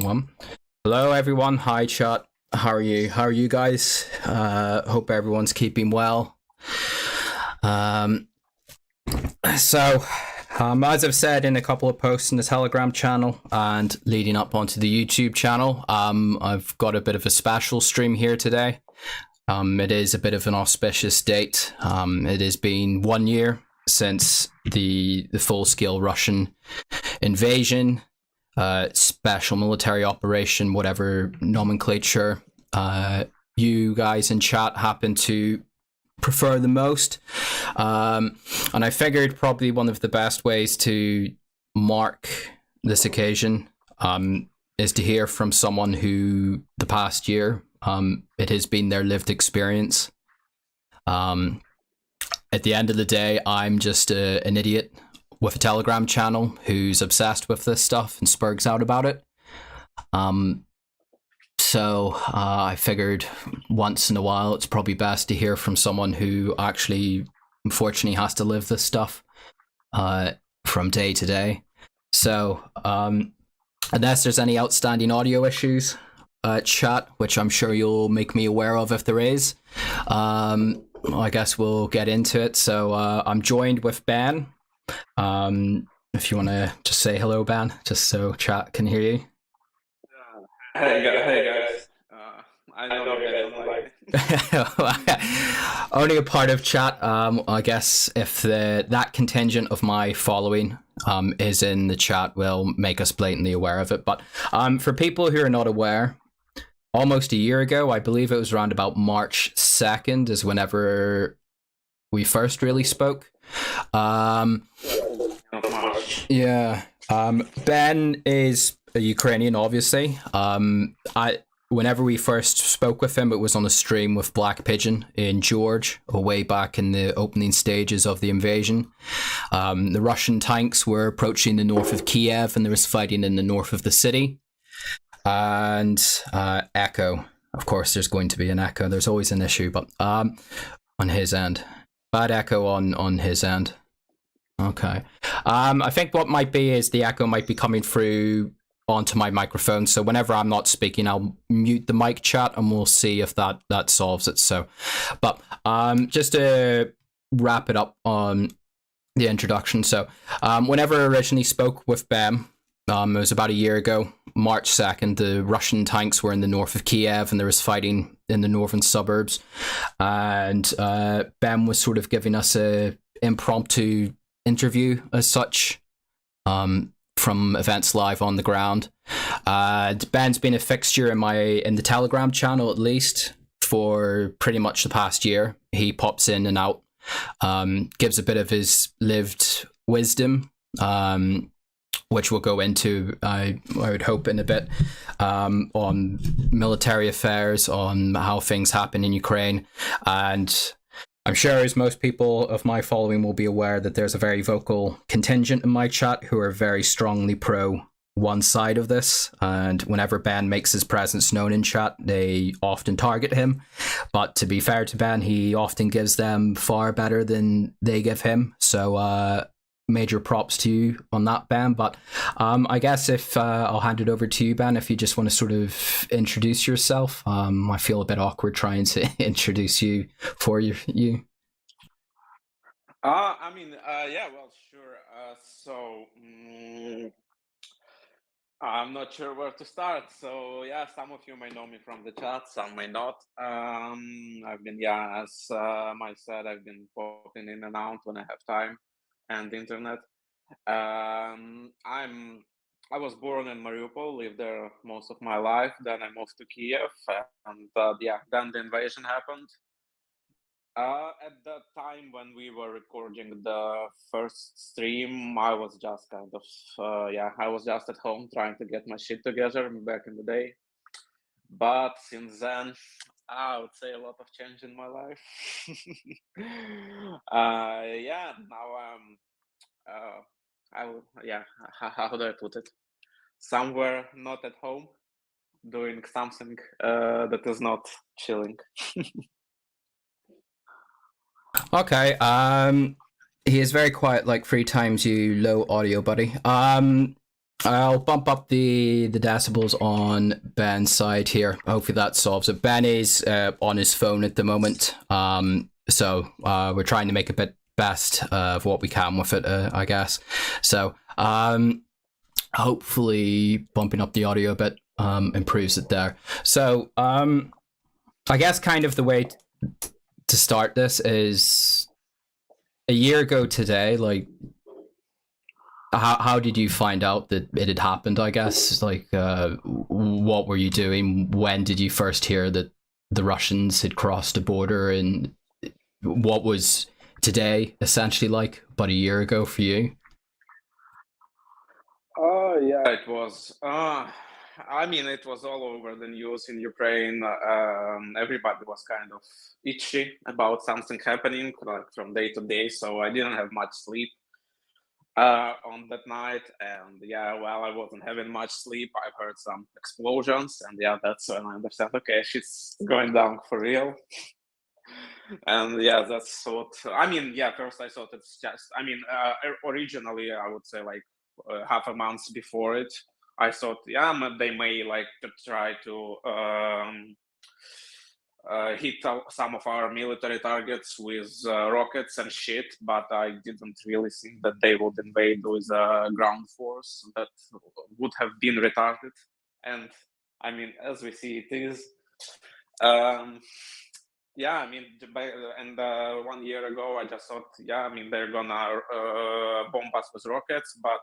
one. Hello, everyone. Hi, chat. How are you? How are you guys? Hope everyone's keeping well. As I've said in a couple of posts in the Telegram channel and leading up onto the YouTube channel, I've got a bit of a special stream here today. It is a bit of an auspicious date. It has been 1 year since the full-scale Russian invasion, special military operation, whatever nomenclature you guys in chat happen to prefer the most. And I figured probably one of the best ways to mark this occasion is to hear from someone who the past year, it has been their lived experience. At the end of the day, I'm just an idiot with a Telegram channel who's obsessed with this stuff and spurgs out about it. So I figured once in a while it's probably best to hear from someone who actually, unfortunately, has to live this stuff from day to day. So unless there's any outstanding audio issues, chat, which I'm sure you'll make me aware of if there is, I guess we'll get into it. So I'm joined with Ben. If you want to just say hello, Ben, just so chat can hear you. Hey guys. I know you guys don't like it. Only a part of chat. I guess if that contingent of my following is in the chat, will make us blatantly aware of it. But for people who are not aware, almost a year ago, I believe it was around about March 2nd, is whenever we first really spoke. Yeah. Ben is a Ukrainian, obviously. Whenever we first spoke with him, it was on a stream with Black Pigeon in George, way back in the opening stages of the invasion. The Russian tanks were approaching the north of Kiev, and there was fighting in the north of the city. And echo. Of course, there's going to be an echo. There's always an issue, but on his end. Bad echo on his end. Okay. I think what might be is the echo might be coming through onto my microphone. So whenever I'm not speaking, I'll mute the mic chat and we'll see if that solves it. So, but just to wrap it up on the introduction. So whenever I originally spoke with Ben, it was about a year ago, March 2nd, the Russian tanks were in the north of Kiev and there was fighting in the northern suburbs. And Ben was sort of giving us a impromptu interview as such from events live on the ground. Ben's been a fixture in the Telegram channel, at least for pretty much the past year. He pops in and out, gives a bit of his lived wisdom, which we'll go into, I would hope, in a bit, on military affairs, on how things happen in Ukraine. And I'm sure, as most people of my following will be aware, that there's a very vocal contingent in my chat who are very strongly pro one side of this. And whenever Ben makes his presence known in chat, they often target him. But to be fair to Ben, he often gives them far better than they give him. So major props to you on that, Ben. But I guess if I'll hand it over to you, Ben, if you just want to sort of introduce yourself. I feel a bit awkward trying to introduce you for you. Yeah, well, sure. I'm not sure where to start. So yeah, some of you may know me from the chat, some may not. I've been, as Mike said, I've been popping in and out when I have time and internet. I was born in Mariupol, lived there most of my life. Then I moved to Kiev, and then the invasion happened. At that time when we were recording the first stream, I was just kind of, I was just at home trying to get my shit together back in the day. But since then, I would say a lot of change in my life. How do I put it? Somewhere not at home, doing something that is not chilling. Okay. He is very quiet, like 3 times you low audio, buddy. I'll bump up the decibels on Ben's side here. Hopefully that solves it. Ben is on his phone at the moment, so we're trying to make a bit best of what we can with it, I guess. So hopefully bumping up the audio a bit improves it there. So I guess kind of the way to start this is a year ago today, like. How did you find out that it had happened, I guess? Like, what were you doing? When did you first hear that the Russians had crossed the border? And what was today essentially like about a year ago for you? Yeah, it was. I mean, it was all over the news in Ukraine. Everybody was kind of itchy about something happening, like from day to day. So I didn't have much sleep on that night, and yeah, while I wasn't having much sleep, I heard some explosions, and yeah, that's when I understand, okay, shit's going down for real. And yeah, that's what I mean. Yeah, first I thought it's just, I mean, originally I would say like half a month before it, I thought, yeah, they may like to try to hit some of our military targets with rockets and shit, but I didn't really think that they would invade with a ground force. That would have been retarded. And I mean, as we see, it is. Yeah, I mean, and 1 year ago, I just thought, yeah, I mean, they're gonna bomb us with rockets, but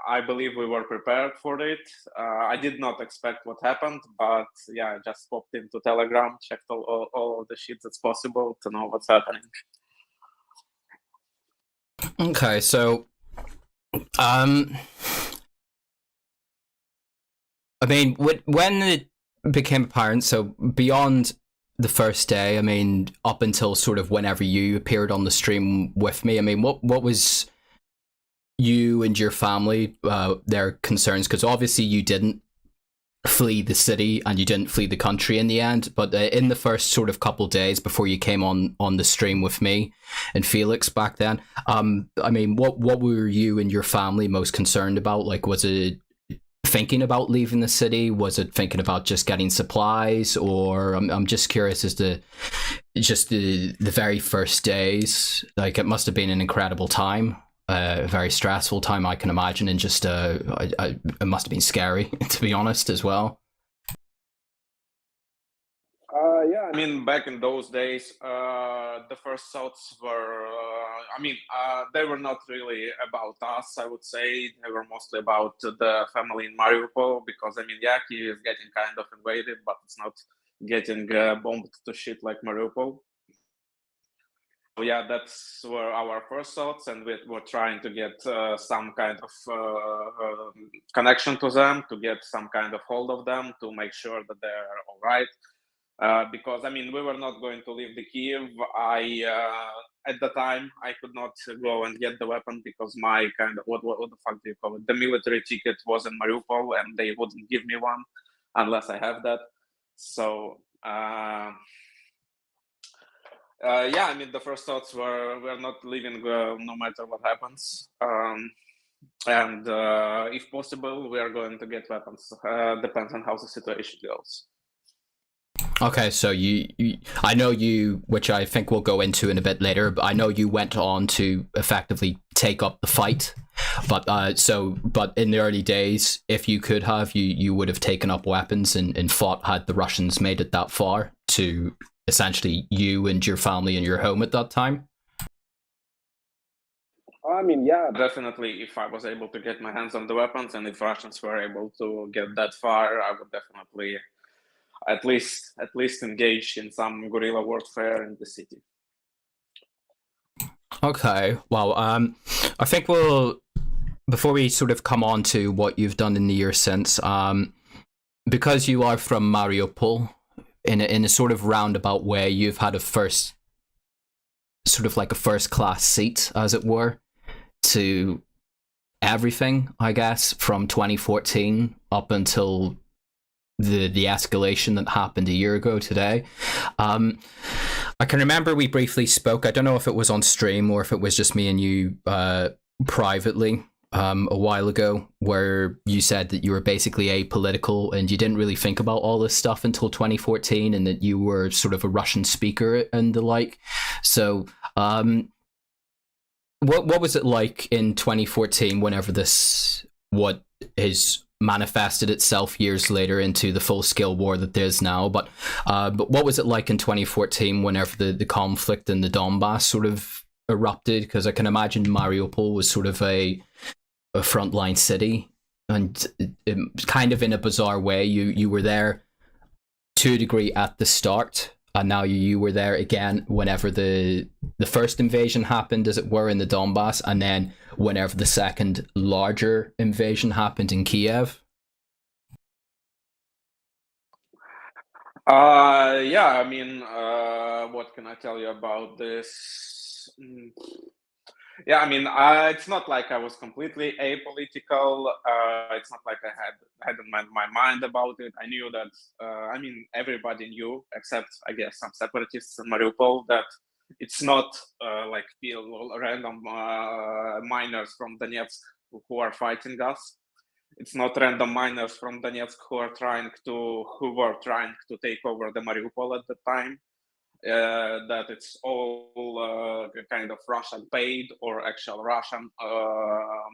I believe we were prepared for it. I did not expect what happened, but yeah, I just popped into Telegram, checked all of the shit that's possible to know what's happening. Okay, so I mean, when it became apparent, so beyond the first day, I mean, up until sort of whenever you appeared on the stream with me, I mean, what was you and your family their concerns? Because obviously you didn't flee the city and you didn't flee the country in the end, but in the first sort of couple days before you came on the stream with me and Felix back then, I mean, what were you and your family most concerned about? Like, was it thinking about leaving the city? Was it thinking about just getting supplies? Or I'm just curious as to just the very first days. Like, it must have been an incredible time, a very stressful time, I can imagine, and just it must have been scary, to be honest, as well. Yeah, I mean, back in those days, the first thoughts were, I mean, they were not really about us, I would say. They were mostly about the family in Mariupol, because, I mean, yeah, Kyiv is getting kind of invaded, but it's not getting bombed to shit like Mariupol. So, yeah, that's were our first thoughts, and we were trying to get some kind of connection to them, to get some kind of hold of them, to make sure that they're all right. Because I mean, we were not going to leave the Kiev. At the time I could not go and get the weapon because my kind of what the fuck do you call it? The military ticket was in Mariupol, and they wouldn't give me one unless I have that. So yeah, I mean, the first thoughts were we're not leaving no matter what happens. And if possible, we are going to get weapons. Depends on how the situation goes. Okay, so you, I know you, which I think we'll go into in a bit later, but I know you went on to effectively take up the fight. But but in the early days, if you could have, you would have taken up weapons and fought had the Russians made it that far to essentially you and your family and your home at that time. I mean, yeah, definitely. If I was able to get my hands on the weapons, and if Russians were able to get that far, I would definitely at least engage in some guerrilla warfare in the city. Okay, well, I think we'll, before we sort of come on to what you've done in the year since, because you are from Mariupol, in a sort of roundabout way, you've had a first, sort of like a first class seat, as it were, to everything, I guess, from 2014 up until the escalation that happened a year ago today. I can remember we briefly spoke. I don't know if it was on stream or if it was just me and you privately. a while ago, where you said that you were basically apolitical and you didn't really think about all this stuff until 2014, and that you were sort of a Russian speaker and the like. So, what was it like in 2014, whenever what is manifested itself years later into the full scale war that there's now? But what was it like in 2014, whenever the conflict in the Donbas sort of erupted? Because I can imagine Mariupol was sort of a frontline city, and kind of in a bizarre way, you were there to a degree at the start, and now you were there again whenever the first invasion happened, as it were, in the Donbas, and then whenever the second larger invasion happened in Kiev. Yeah, I mean, what can I tell you about this? Yeah, I mean, it's not like I was completely apolitical. It's not like I hadn't made my mind about it. I knew that. I mean, everybody knew, except I guess some separatists in Mariupol, that it's not like random miners from Donetsk who are fighting us. It's not random miners from Donetsk who were trying to take over the Mariupol at the time. That it's all kind of Russian paid or actual Russian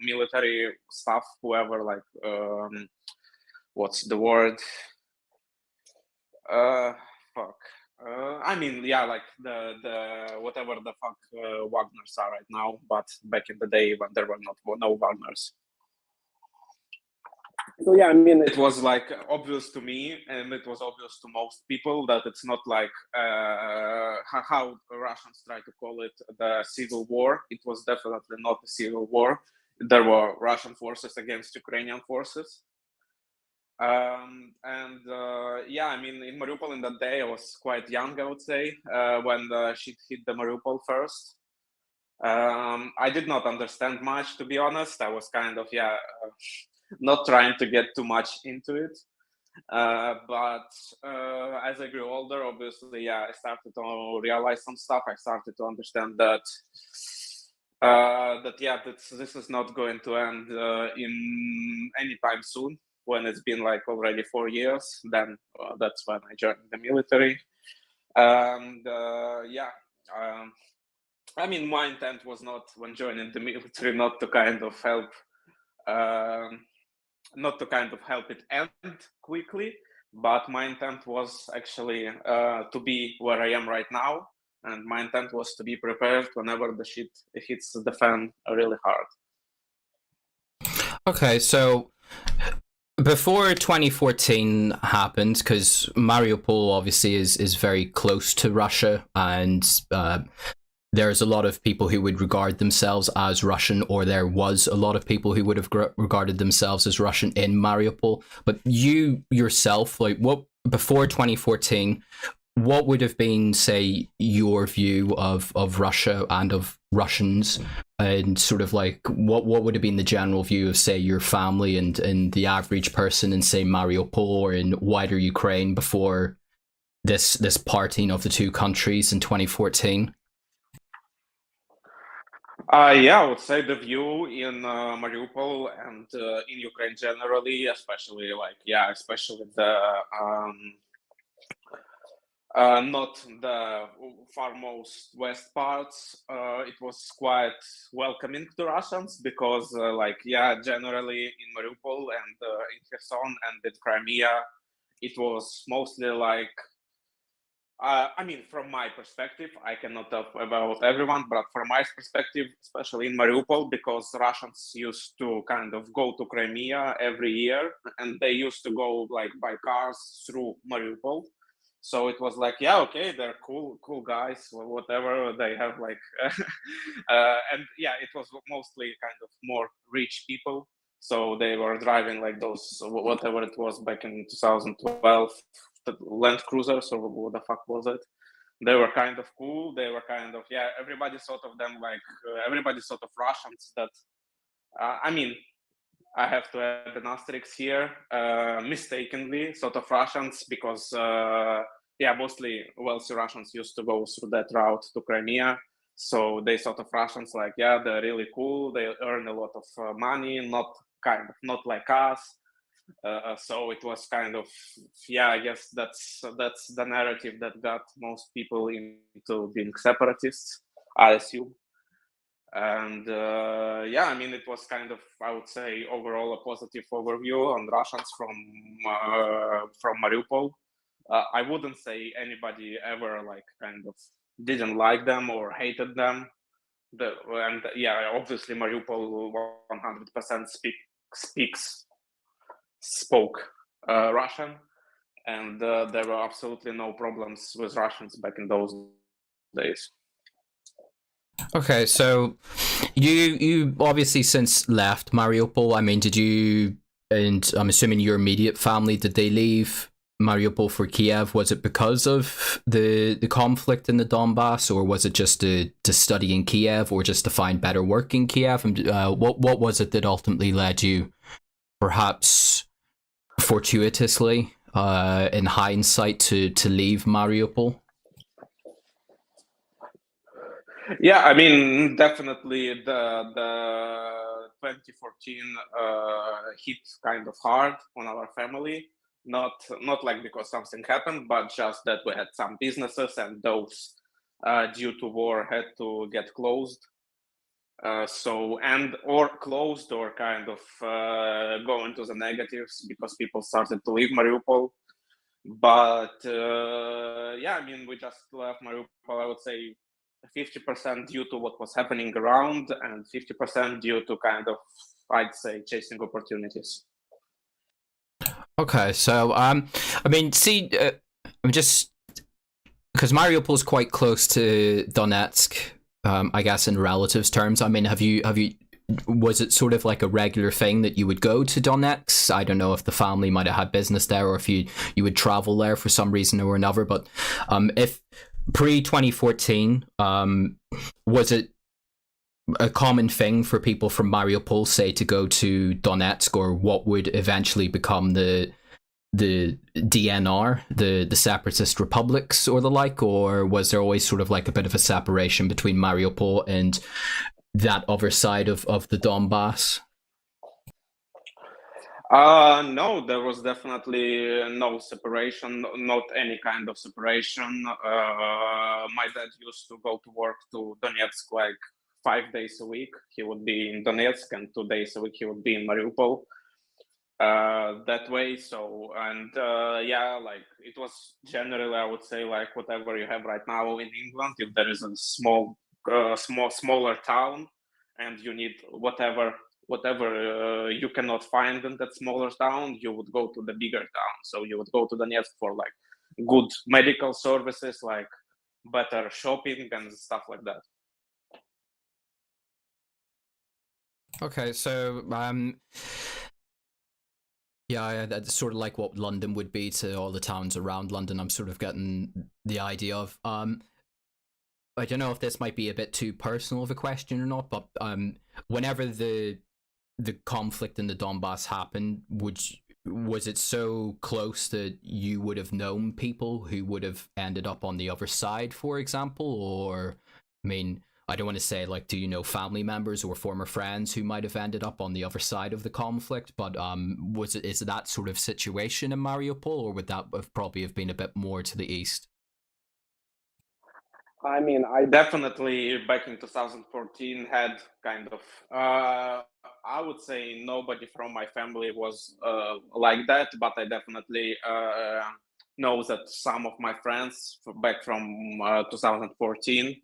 military stuff, whoever, like, what's the word? Fuck. I mean, yeah, like the whatever the fuck Wagners are right now, but back in the day when there were no Wagners. So yeah, I mean, it was like obvious to me, and it was obvious to most people, that it's not like how Russians try to call it, the civil war. It was definitely not a civil war. There were Russian forces against Ukrainian forces. Yeah, I mean, in Mariupol in that day, I was quite young, I would say, when the shit hit the Mariupol first. I did not understand much, to be honest. I was kind of, not trying to get too much into it. But as I grew older, obviously, I started to realize some stuff. I started to understand that this is not going to end in any time soon. When it's been like already 4 years, then that's when I joined the military. And I mean, my intent was not, when joining the military, not to kind of help it end quickly, but my intent was actually to be where I am right now, and my intent was to be prepared whenever the shit hits the fan really hard. Okay, so before 2014 happened, because Mariupol obviously is very close to Russia, and there's a lot of people who would regard themselves as Russian, or there was a lot of people who would have regarded themselves as Russian in Mariupol. But you yourself, like, what before 2014, what would have been, say, your view of Russia and of Russians, and sort of like what would have been the general view of, say, your family and the average person in, say, Mariupol or in wider Ukraine before this parting of the two countries in 2014? I would say the view in Mariupol and in Ukraine generally, especially the not the farmost west parts, it was quite welcoming to Russians, because generally in Mariupol and in Kherson and in Crimea, it was mostly like, I mean, from my perspective, I cannot talk about everyone, but from my perspective, especially in Mariupol, because Russians used to kind of go to Crimea every year, and they used to go like by cars through Mariupol. So it was like, yeah, okay, they're cool guys, or whatever. They have like, and yeah, it was mostly kind of more rich people. So they were driving like those, whatever it was back in 2012, the Land Cruisers, or what the fuck was it? They were kind of cool. They were kind of, everybody thought of them like, everybody thought of Russians that, I mean, I have to add an asterisk here, mistakenly sort of Russians, because, mostly wealthy Russians used to go through that route to Crimea. So they thought of Russians like, yeah, they're really cool. They earn a lot of money, not like us. So it was kind of, yeah, I guess that's the narrative that got most people into being separatists, I assume. And yeah, I mean, it was kind of, I would say, overall a positive overview on Russians from Mariupol. I wouldn't say anybody ever like kind of didn't like them or hated them. And yeah, obviously Mariupol 100% spoke Russian, and there were absolutely no problems with Russians back in those days. Okay, so you obviously since left Mariupol. I mean, did you? And I'm assuming your immediate family, did they leave Mariupol for Kiev? Was it because of the conflict in the Donbas, or was it just to study in Kiev, or just to find better work in Kiev? And what was it that ultimately led you, perhaps fortuitously, in hindsight, to leave Mariupol? Yeah, I mean, definitely the 2014 hit kind of hard on our family. Not like because something happened, but just that we had some businesses and those due to war had to get closed. Or closed or kind of go into the negatives because people started to leave Mariupol. But yeah, I mean, we just left Mariupol, I would say 50% due to what was happening around and 50% due to kind of, I'd say, chasing opportunities. Okay, so I mean, see, I'm just because Mariupol is quite close to Donetsk. I guess in relatives terms. I mean, have you? Was it sort of like a regular thing that you would go to Donetsk? I don't know if the family might have had business there, or if you would travel there for some reason or another. But if pre 2014, was it a common thing for people from Mariupol, say, to go to Donetsk, or what would eventually become the DNR, the separatist republics or the like, or was there always sort of like a bit of a separation between Mariupol and that other side of the Donbas? No, there was definitely no separation, not any kind of separation. My dad used to go to work to Donetsk like 5 days a week. He would be in Donetsk, and 2 days a week he would be in Mariupol. That way. So, and yeah, like it was generally, I would say, like whatever you have right now in England. If there is a smaller town, and you need whatever you cannot find in that smaller town, you would go to the bigger town. So you would go to Donetsk for like good medical services, like better shopping and stuff like that. Okay, so yeah, that's sort of like what London would be to all the towns around London. I'm sort of getting the idea of. I don't know if this might be a bit too personal of a question or not, but whenever the conflict in the Donbass happened, was it so close that you would have known people who would have ended up on the other side, for example? Or, I mean, I don't want to say like, do you know family members or former friends who might have ended up on the other side of the conflict? But is it that sort of situation in Mariupol, or would that have probably have been a bit more to the east? I mean, I definitely back in 2014 had kind of, I would say nobody from my family was like that, but I definitely know that some of my friends back from 2014,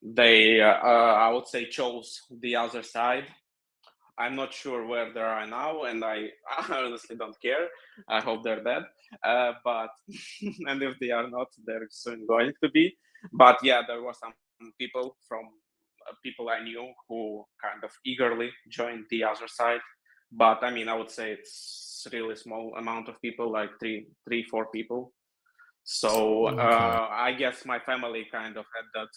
they, I would say, chose the other side. I'm not sure where they are now, and I honestly don't care. I hope they're dead. But and if they are not, they're soon going to be. But yeah, there were some people I knew who kind of eagerly joined the other side. But I mean, I would say it's really small amount of people, like three, 4 people. So Okay. I guess my family kind of had that.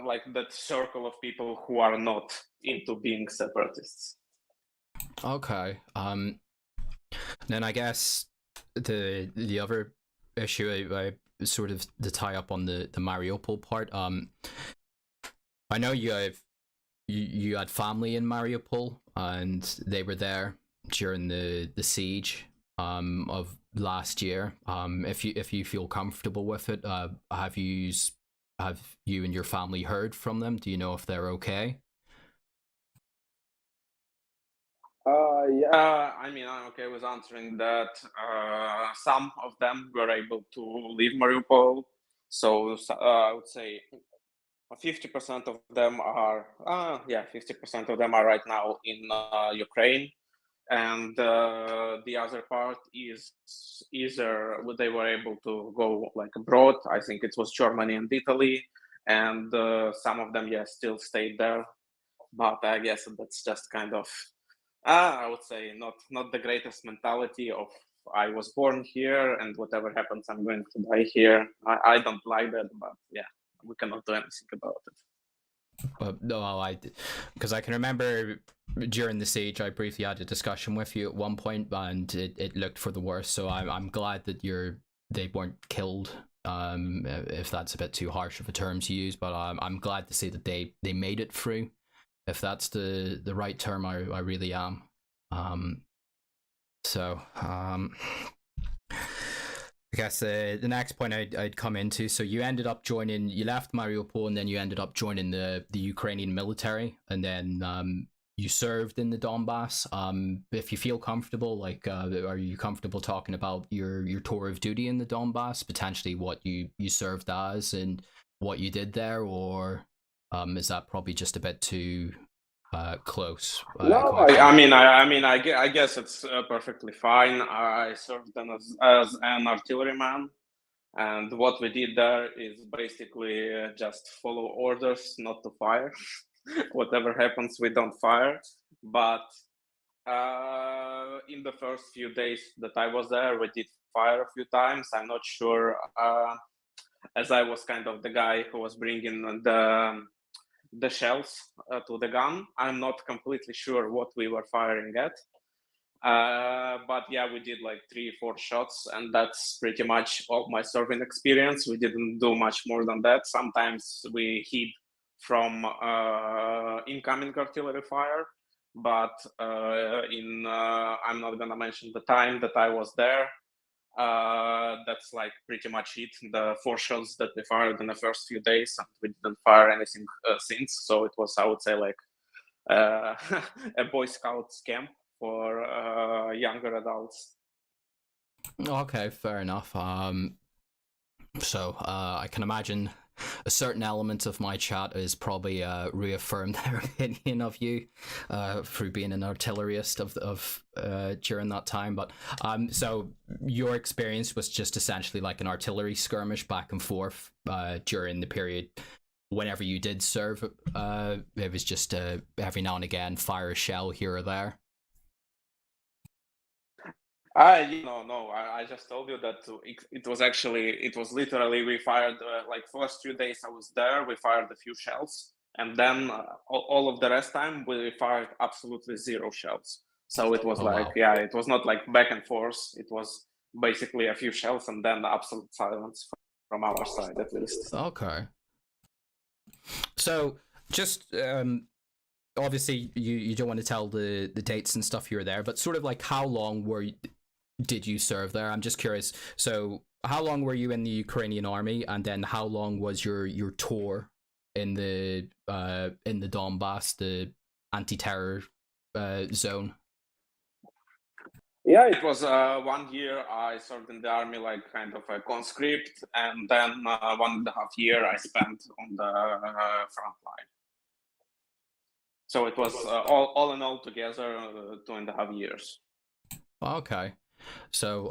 Like that circle of people who are not into being separatists. Okay. Then I guess the other issue sort of to tie up on the Mariupol part. I know you had family in Mariupol, and they were there during the siege of last year. If you feel comfortable with it, have you and your family heard from them? Do you know if they're okay? Yeah, I mean, I'm okay with answering that. Some of them were able to leave Mariupol, so I would say 50% of them are, 50% of them are right now in Ukraine, and the other part is either they were able to go like abroad. I think it was Germany and Italy, and some of them, yeah, still stayed there. But I guess that's just kind of, I would say, not the greatest mentality of I was born here, and whatever happens, I'm going to die here. I don't like that, but yeah, we cannot do anything about it. But no, because I can remember during the siege, I briefly had a discussion with you at one point, and it looked for the worst. So I'm glad that they weren't killed. If that's a bit too harsh of a term to use, but I'm glad to see that they made it through. If that's the right term, I really am. I guess the next point I'd come into. So you left Mariupol, and then you ended up joining the Ukrainian military, and then you served in the Donbas. If you feel comfortable, like, are you comfortable talking about your tour of duty in the Donbas, potentially what you served as and what you did there, or is that probably just a bit too close? No, I guess it's perfectly fine. I served then as an artilleryman, and what we did there is basically just follow orders not to fire. Whatever happens, we don't fire. But in the first few days that I was there, we did fire a few times. I'm not sure, as I was kind of the guy who was bringing the shells to the gun. I'm not completely sure what we were firing at. But yeah, we did like 3-4 shots, and that's pretty much all my serving experience. We didn't do much more than that. Sometimes we hid from incoming artillery fire, but I'm not gonna mention the time that I was there. That's like pretty much it. The 4 shots that we fired in the first few days, and we didn't fire anything since. So it was, I would say, like a Boy Scouts camp for younger adults. Okay, fair enough. So I can imagine a certain element of my chat is probably reaffirmed their opinion of you through being an artillerist of during that time. But so your experience was just essentially like an artillery skirmish back and forth during the period whenever you did serve. It was just every now and again fire a shell here or there. I just told you that it was literally we fired like first few days I was there, we fired a few shells, and then all of the rest time we fired absolutely 0 shells. So it was it was not like back and forth. It was basically a few shells and then absolute silence from our side, at least. Okay. So just obviously you don't want to tell the dates and stuff you were there, but sort of like how long did you serve there? I'm just curious. So how long were you in the Ukrainian army, and then how long was your tour in the Donbas, the anti-terror zone? Yeah, it was 1 year. I served in the army like kind of a conscript, and then 1.5 years I spent on the front line. So it was all in all together 2.5 years. Okay. So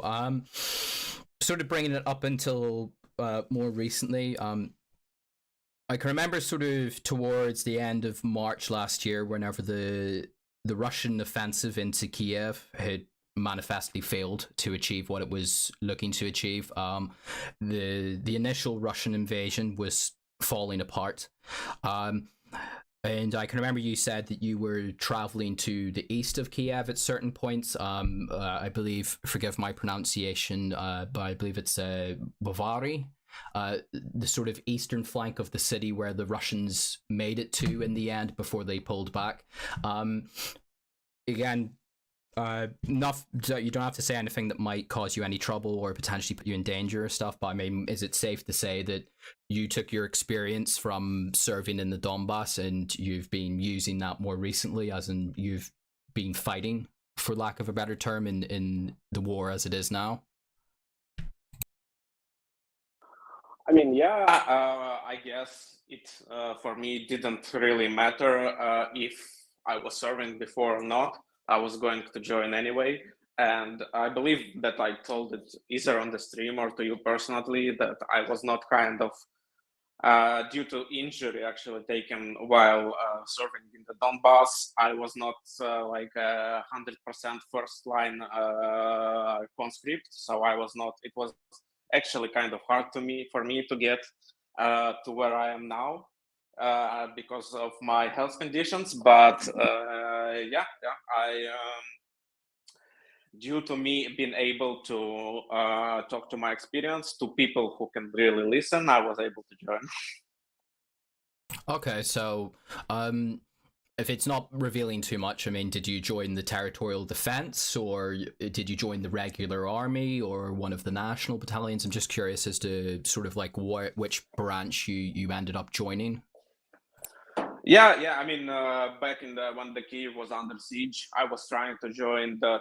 sort of bringing it up until more recently, I can remember sort of towards the end of March last year, whenever the Russian offensive into Kiev had manifestly failed to achieve what it was looking to achieve. The initial Russian invasion was falling apart. And I can remember you said that you were traveling to the east of Kiev at certain points. I believe, forgive my pronunciation, but I believe it's Bavary. the sort of eastern flank of the city where the Russians made it to in the end before they pulled back. Again, not you don't have to say anything that might cause you any trouble or potentially put you in danger or stuff, but I mean, is it safe to say that you took your experience from serving in the Donbas and you've been using that more recently, as in you've been fighting, for lack of a better term, in the war as it is now? I mean, yeah, I guess it for me didn't really matter if I was serving before or not. I was going to join anyway, and I believe that I told it either on the stream or to you personally that I was not kind of due to injury actually taken while serving in the Donbas. I was not like 100% first line conscript, so I was not. It was actually kind of hard for me to get to where I am now because of my health conditions. But I due to me being able to talk to my experience to people who can really listen, I was able to join. Okay, so if it's not revealing too much, I mean, did you join the territorial defense, or did you join the regular army, or one of the national battalions? I'm just curious as to sort of like which branch you ended up joining. Yeah. I mean, back in when the Kiev was under siege, I was trying to join the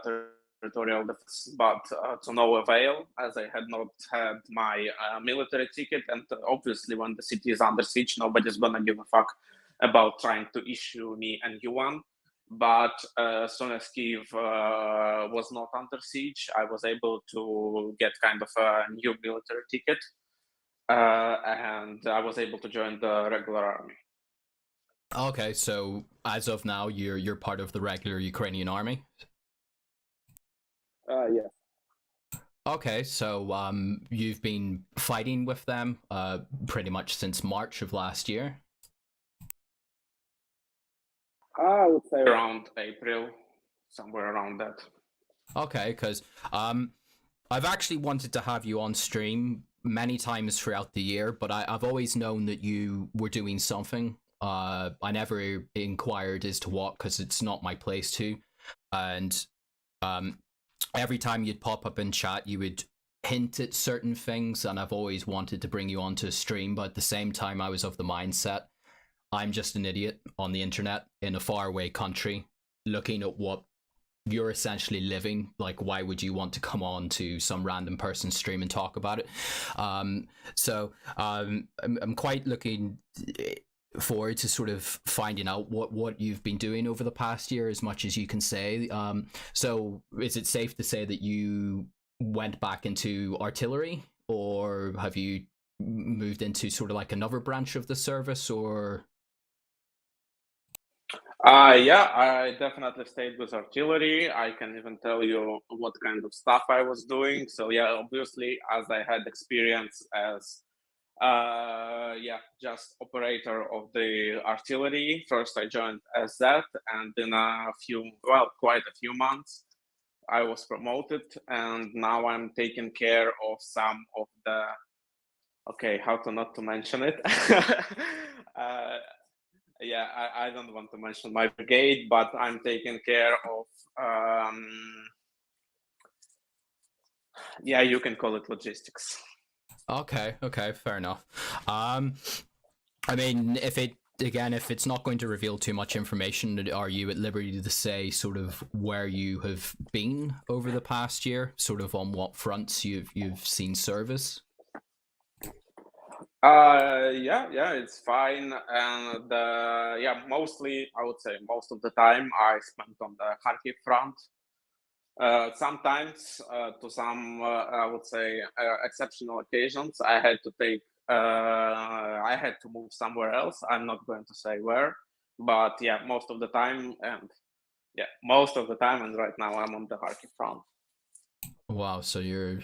territorial defense, but to no avail, as I had not had my military ticket, and obviously, when the city is under siege, nobody's gonna give a fuck about trying to issue me a new one. But as soon as Kiev was not under siege, I was able to get kind of a new military ticket, and I was able to join the regular army. Okay, so as of now, you're part of the regular Ukrainian army. Yeah. Okay, so you've been fighting with them pretty much since March of last year. I would say around April, somewhere around that. Okay, because I've actually wanted to have you on stream many times throughout the year, but I've always known that you were doing something. I never inquired as to what, because it's not my place to. And every time you'd pop up in chat, you would hint at certain things, and I've always wanted to bring you onto a stream, but at the same time, I was of the mindset I'm just an idiot on the internet in a faraway country looking at what you're essentially living. Like, why would you want to come on to some random person's stream and talk about it? I'm quite looking forward to sort of finding out what you've been doing over the past year, as much as you can say. So is it safe to say that you went back into artillery, or have you moved into sort of like another branch of the service, or? Yeah, I definitely stayed with artillery. I can even tell you what kind of stuff I was doing. So yeah, obviously, as I had experience as just operator of the artillery. First, I joined as that, and in quite a few months, I was promoted, and now I'm taking care of some of the. Okay, how to not to mention it? Yeah, I don't want to mention my brigade, but I'm taking care of. Yeah, you can call it logistics. Okay, fair enough. I mean, if it's not going to reveal too much information, are you at liberty to say sort of where you have been over the past year, sort of on what fronts you've seen service? Yeah, it's fine. And mostly, I would say most of the time I spent on the Kharkiv front. Sometimes, to some, I would say, exceptional occasions, I had to move somewhere else. I'm not going to say where, but yeah, most of the time, and right now I'm on the Kharkiv front. Wow, so you're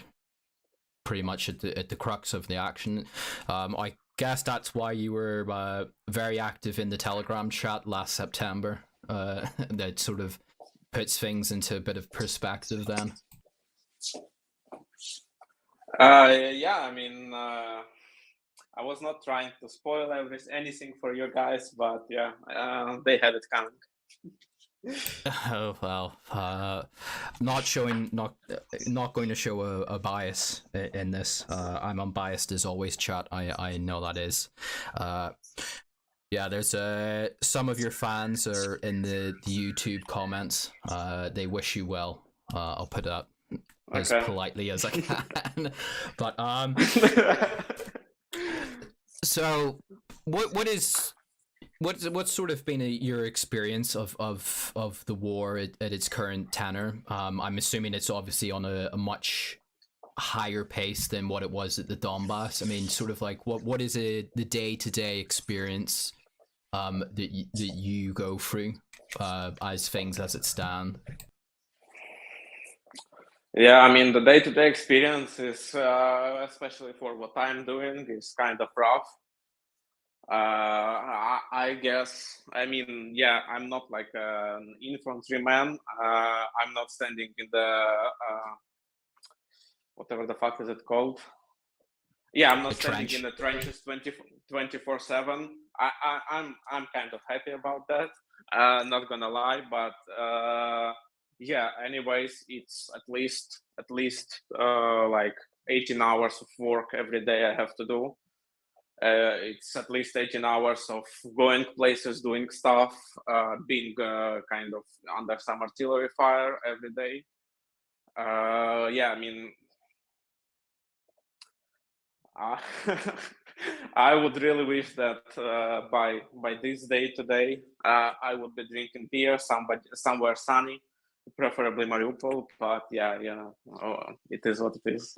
pretty much at the crux of the action. I guess that's why you were very active in the Telegram chat last September. That sort of puts things into a bit of perspective then. Yeah, I mean, I was not trying to spoil anything for you guys, but yeah, they had it coming. Oh well, not going to show a bias in this. I'm unbiased as always, chat. I know that is. Yeah, there's some of your fans are in the YouTube comments. They wish you well. I'll put it up as politely as I can. But so what's sort of been your experience of the war at its current tenor? I'm assuming it's obviously on a much higher pace than what it was at the Donbas. I mean, sort of like what is the day-to-day experience that you go through as things as it stand? Yeah, I mean, the day-to-day experience is, especially for what I'm doing, is kind of rough. I guess, I mean, yeah, I'm not like an infantryman. I'm not standing in the, whatever the fuck is it called? Yeah, I'm not standing in the trenches 24/7. I'm kind of happy about that. Not gonna lie, but yeah. Anyways, it's at least like 18 hours of work every day I have to do. It's at least 18 hours of going places, doing stuff, being kind of under some artillery fire every day. Yeah, I mean, I would really wish that by this day today, I would be drinking beer somewhere sunny, preferably Mariupol. But yeah, it is what it is.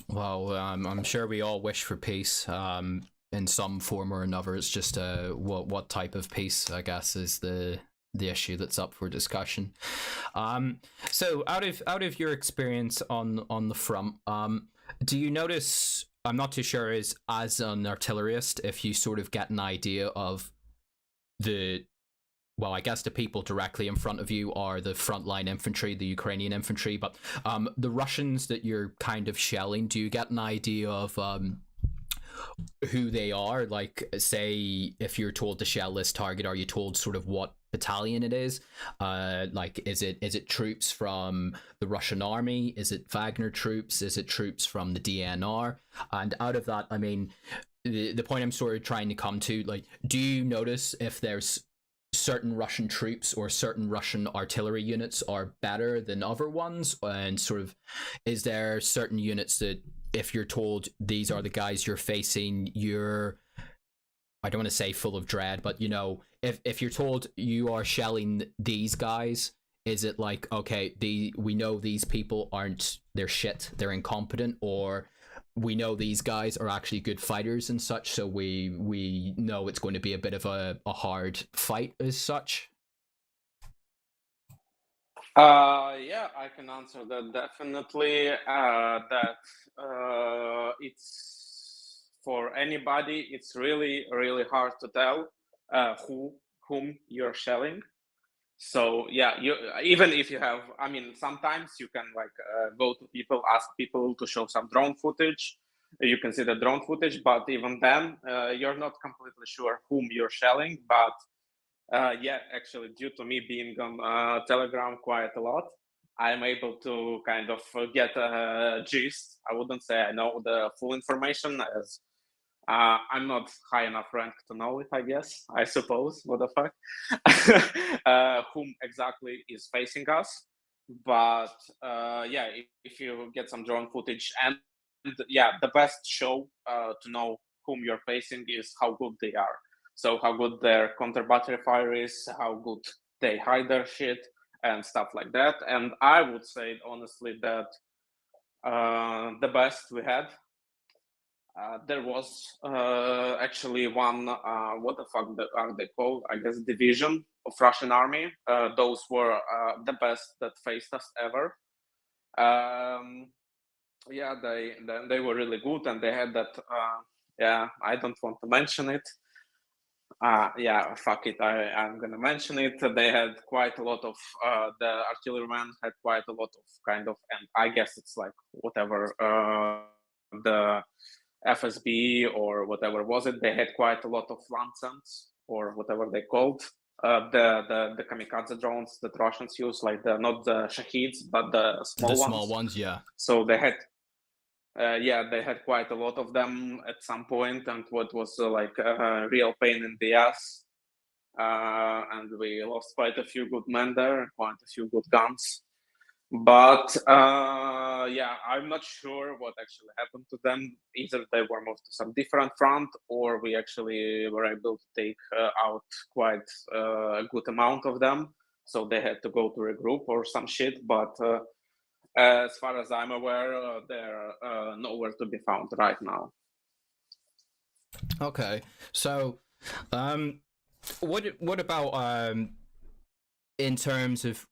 Well, I'm sure we all wish for peace in some form or another. It's just what type of peace, I guess, is the issue that's up for discussion. So out of your experience on the front, do you notice? I'm not too sure as an artillerist if you sort of get an idea of I guess the people directly in front of you are the frontline infantry, the Ukrainian infantry, but the Russians that you're kind of shelling, do you get an idea of who they are? Like, say, if you're told to shell this target, are you told sort of what battalion it is? Like, is it troops from the Russian army? Is it Wagner troops? Is it troops from the DNR? And out of that, I mean, the point I'm sort of trying to come to, like, do you notice if there's certain Russian troops or certain Russian artillery units are better than other ones? And sort of, is there certain units that if you're told these are the guys you're facing, I don't want to say full of dread, but if you're told you are shelling these guys, is it like, okay, we know these people they're shit, they're incompetent, or we know these guys are actually good fighters and such, so we know it's going to be a bit of a hard fight as such? Yeah, I can answer that definitely. That it's for anybody. It's really hard to tell whom you're shelling. So yeah, even if you have, I mean, sometimes you can like go to people, ask people to show some drone footage. You can see the drone footage, but even then, you're not completely sure whom you're shelling. But yeah, actually, due to me being on Telegram quite a lot, I'm able to kind of get a gist. I wouldn't say I know the full information, as I'm not high enough rank to know it, I suppose. What the fuck? Whom exactly is facing us. But yeah, if you get some drone footage, and yeah, the best show to know whom you're facing is how good they are. So how good their counter battery fire is, how good they hide their shit, and stuff like that. And I would say honestly that the best we had. There was actually one, what the fuck are they called? I guess division of Russian army. Those were the best that faced us ever. Yeah, they were really good, and they had that. Yeah, I don't want to mention it. Yeah, fuck it. I'm gonna mention it. They had quite a lot of the artillerymen had quite a lot of kind of, and I guess it's like whatever the FSB or whatever was it. They had quite a lot of Lancets or whatever they called the kamikaze drones that Russians use, like not the Shahids but the small ones. Small ones, yeah. So they had. They had quite a lot of them at some point, and what was like a real pain in the ass. And we lost quite a few good men there, quite a few good guns. But I'm not sure what actually happened to them. Either they were moved to some different front, or we actually were able to take out quite a good amount of them. So they had to go to regroup or some shit. But as far as I'm aware, they're nowhere to be found right now. Okay, so what about in terms of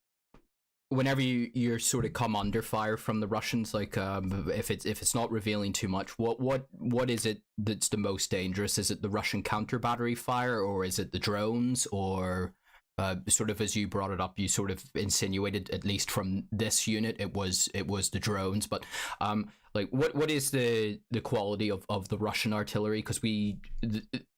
whenever you're sort of come under fire from the Russians, like if it's not revealing too much, what is it that's the most dangerous? Is it the Russian counter battery fire, or is it the drones, or sort of, as you brought it up, you sort of insinuated, at least from this unit, it was the drones, but like what is the quality of the Russian artillery? Because we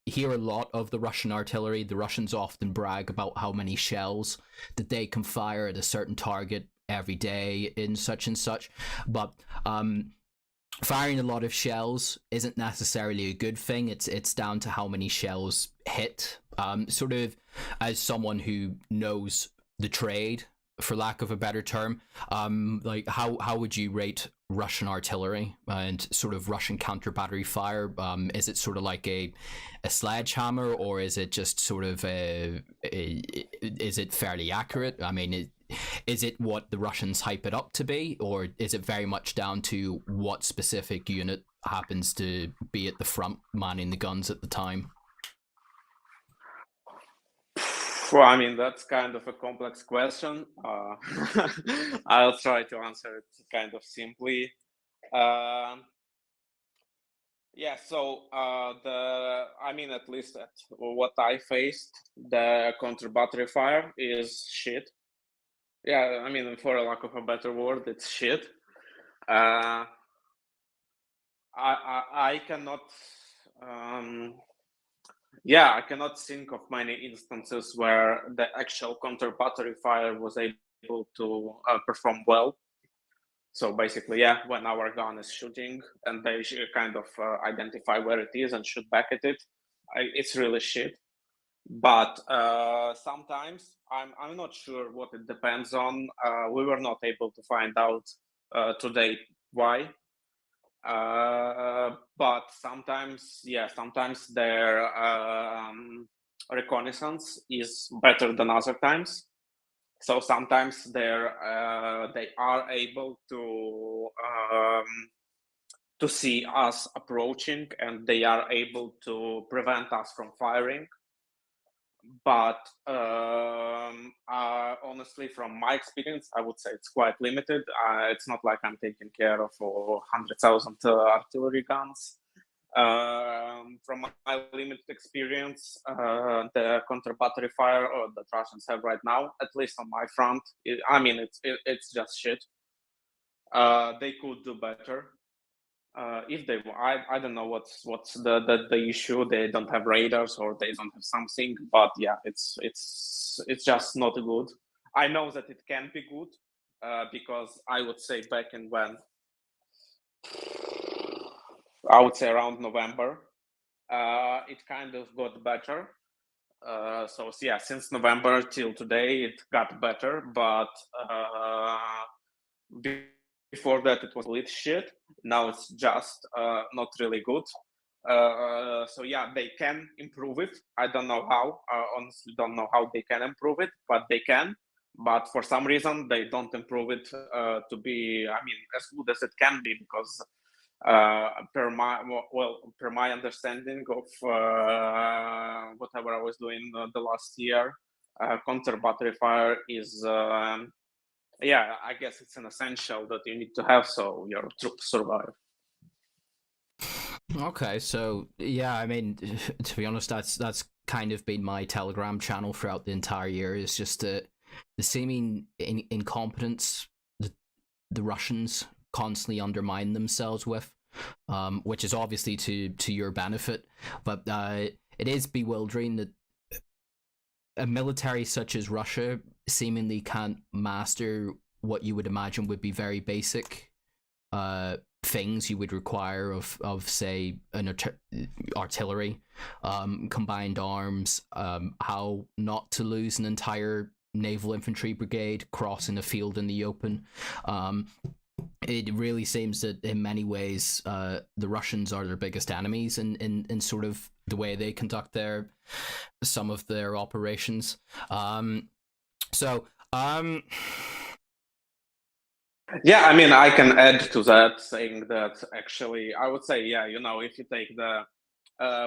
hear a lot of the Russian artillery. The Russians often brag about how many shells that they can fire at a certain target every day in such and such, but firing a lot of shells isn't necessarily a good thing. It's down to how many shells hit. Sort of, as someone who knows the trade, for lack of a better term, like how would you rate Russian artillery and sort of Russian counter battery fire? Is it sort of like a sledgehammer, or is it just sort of is it fairly accurate? I mean, is it what the Russians hype it up to be, or is it very much down to what specific unit happens to be at the front manning the guns at the time? Well, I mean, that's kind of a complex question. I'll try to answer it kind of simply. At least at what I faced, the counter battery fire is shit. Yeah, I mean, for a lack of a better word, it's shit. I cannot. I cannot think of many instances where the actual counter battery fire was able to perform well. So basically, when our gun is shooting and they kind of identify where it is and shoot back at it, it's really shit. But sometimes I'm not sure what it depends on. We were not able to find out today why. But sometimes their reconnaissance is better than other times. So sometimes they are able to see us approaching, and they are able to prevent us from firing. But honestly, from my experience, I would say it's quite limited. It's not like I'm taking care of 100,000 artillery guns. From my limited experience, the counter battery fire that Russians have right now, at least on my front, it's just shit. They could do better. If they, I don't know what's the issue. They don't have radars, or they don't have something. But yeah, it's just not good. I know that it can be good, because I would say back in when, I would say around November, it kind of got better. Since November till today, it got better. But before that, it was complete shit. Now it's just not really good. They can improve it. I don't know how. Honestly, don't know how they can improve it, but they can. But for some reason, they don't improve it to be, as good as it can be, because per my understanding of whatever I was doing the last year, counter battery fire is. I guess it's an essential that you need to have so your troops survive. Okay, so to be honest, that's kind of been my Telegram channel throughout the entire year. It's just the seeming incompetence the Russians constantly undermine themselves with. which is obviously to your benefit. But it is bewildering that a military such as Russia seemingly can't master what you would imagine would be very basic things you would require of say an artillery, combined arms, how not to lose an entire naval infantry brigade crossing a field in the open. It really seems that in many ways the Russians are their biggest enemies in sort of the way they conduct some of their operations. Yeah, I mean, I can add to that, saying that actually, I would say, yeah, if you take the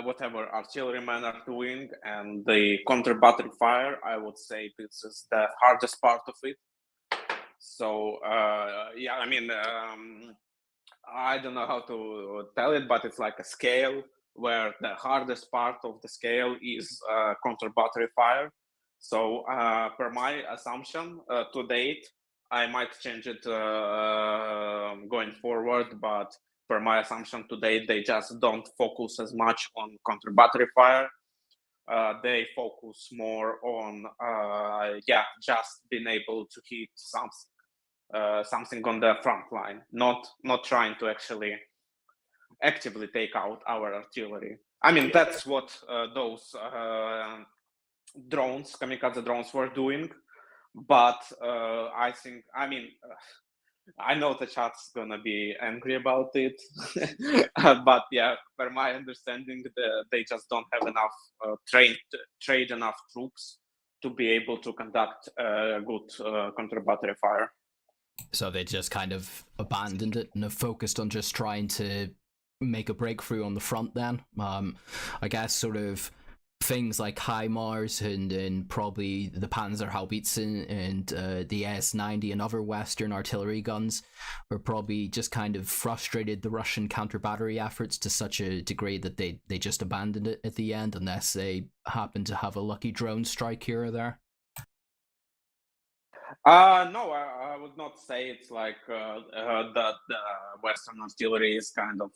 whatever artillerymen are doing and the counter battery fire, I would say this is the hardest part of it. So yeah, I mean, I don't know how to tell it, but it's like a scale where the hardest part of the scale is counter battery fire. So per my assumption to date, I might change it going forward, but per my assumption to date, they just don't focus as much on counter battery fire. They focus more on just being able to hit something on the front line, not trying to actually actively take out our artillery. I mean, that's what those kamikaze drones were doing. But I think, I mean, I know the chat's gonna be angry about it, but yeah, per my understanding, they just don't have enough trained enough troops to be able to conduct good counter battery fire. So they just kind of abandoned it and have focused on just trying to make a breakthrough on the front then. I guess sort of things like HIMARS and probably the Panzerhaubitze and the S-90 and other Western artillery guns were probably just kind of frustrated the Russian counter-battery efforts to such a degree that they just abandoned it at the end, unless they happen to have a lucky drone strike here or there. No, I would not say it's like that the Western artillery is kind of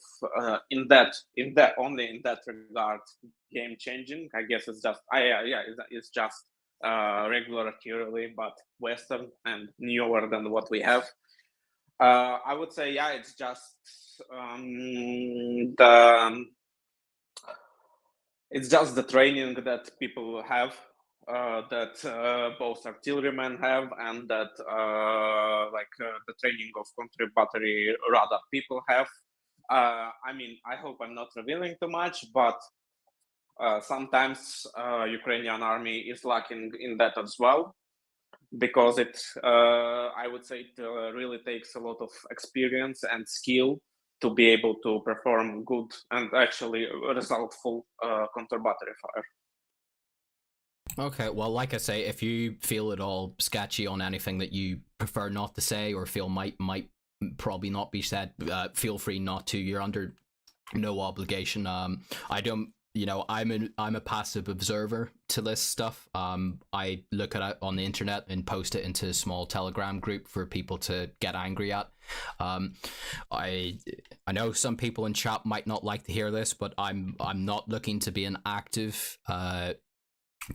only in that regard game changing. I guess it's just it's just regular artillery, but Western and newer than what we have. I would say it's just the training that people have. That both artillerymen have, and that the training of counter battery radar people have. I mean, I hope I'm not revealing too much, but sometimes Ukrainian army is lacking in that as well, because I would say it really takes a lot of experience and skill to be able to perform good and actually resultful counter battery fire. Okay, well, like I say, if you feel at all sketchy on anything that you prefer not to say or feel might probably not be said, feel free not to. You're under no obligation. I don't, I'm a passive observer to this stuff. I look at it on the internet and post it into a small Telegram group for people to get angry at. I know some people in chat might not like to hear this, but I'm not looking to be an active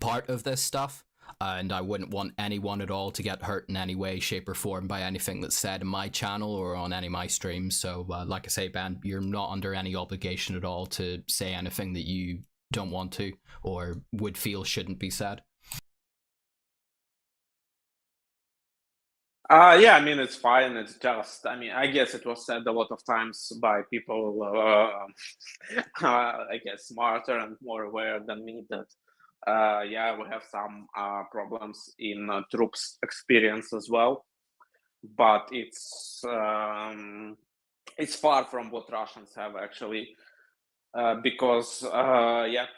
part of this stuff, and I wouldn't want anyone at all to get hurt in any way, shape, or form by anything that's said in my channel or on any of my streams. So like I say, Ben, you're not under any obligation at all to say anything that you don't want to or would feel shouldn't be said. Yeah, I mean, it's fine. It's just, I mean, I guess it was said a lot of times by people, I guess, smarter and more aware than me that we have some problems in troops experience as well, but it's far from what Russians have actually, because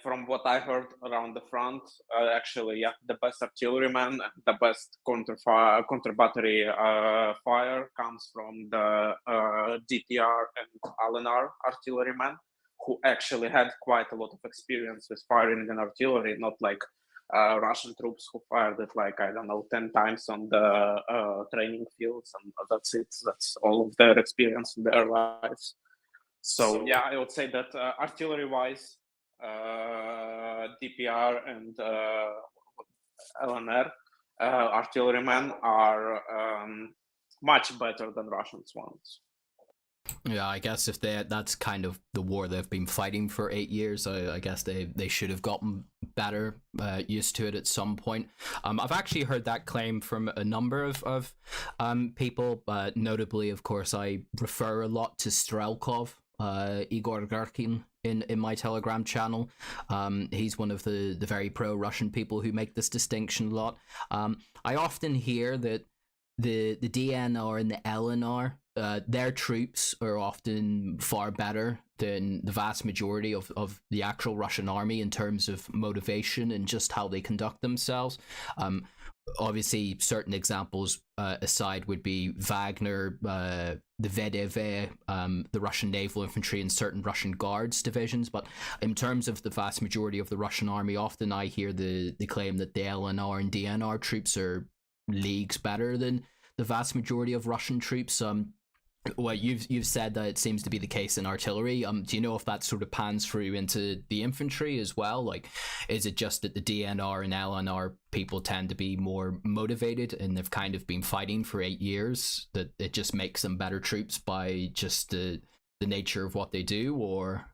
from what I heard around the front, the best artilleryman, the best counter battery fire comes from the DTR and LNR artillerymen, who actually had quite a lot of experience with firing an artillery, not like Russian troops who fired it 10 times on the training fields, and that's it. That's all of their experience in their lives. So yeah, I would say that artillery-wise, DPR and LNR artillerymen are much better than Russians ones. Yeah, I guess if that's kind of the war they've been fighting for 8 years, I guess they should have gotten better used to it at some point. I've actually heard that claim from a number of people, notably, of course, I refer a lot to Strelkov, Igor Garkin in my Telegram channel. He's one of the very pro-Russian people who make this distinction a lot. I often hear that the DNR and the LNR, their troops are often far better than the vast majority of the actual Russian army in terms of motivation and just how they conduct themselves. Obviously, certain examples aside would be Wagner, the VDV, the Russian naval infantry, and certain Russian guards divisions. But in terms of the vast majority of the Russian army, often I hear the claim that the LNR and DNR troops are leagues better than the vast majority of Russian troops. Well, you've said that it seems to be the case in artillery. Do you know if that sort of pans through into the infantry as well? Like, is it just that the DNR and LNR people tend to be more motivated and they've kind of been fighting for 8 years, that it just makes them better troops by just the nature of what they do, or?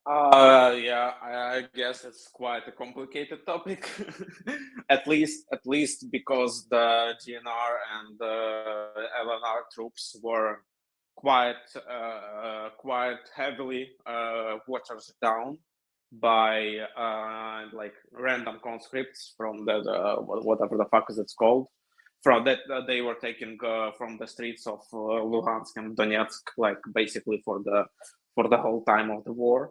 Yeah, I guess it's quite a complicated topic. at least because the GNR and the LNR troops were quite heavily watered down by like random conscripts from the whatever the fuck is it's called, from that they were taken from the streets of Luhansk and Donetsk, like basically for the whole time of the war.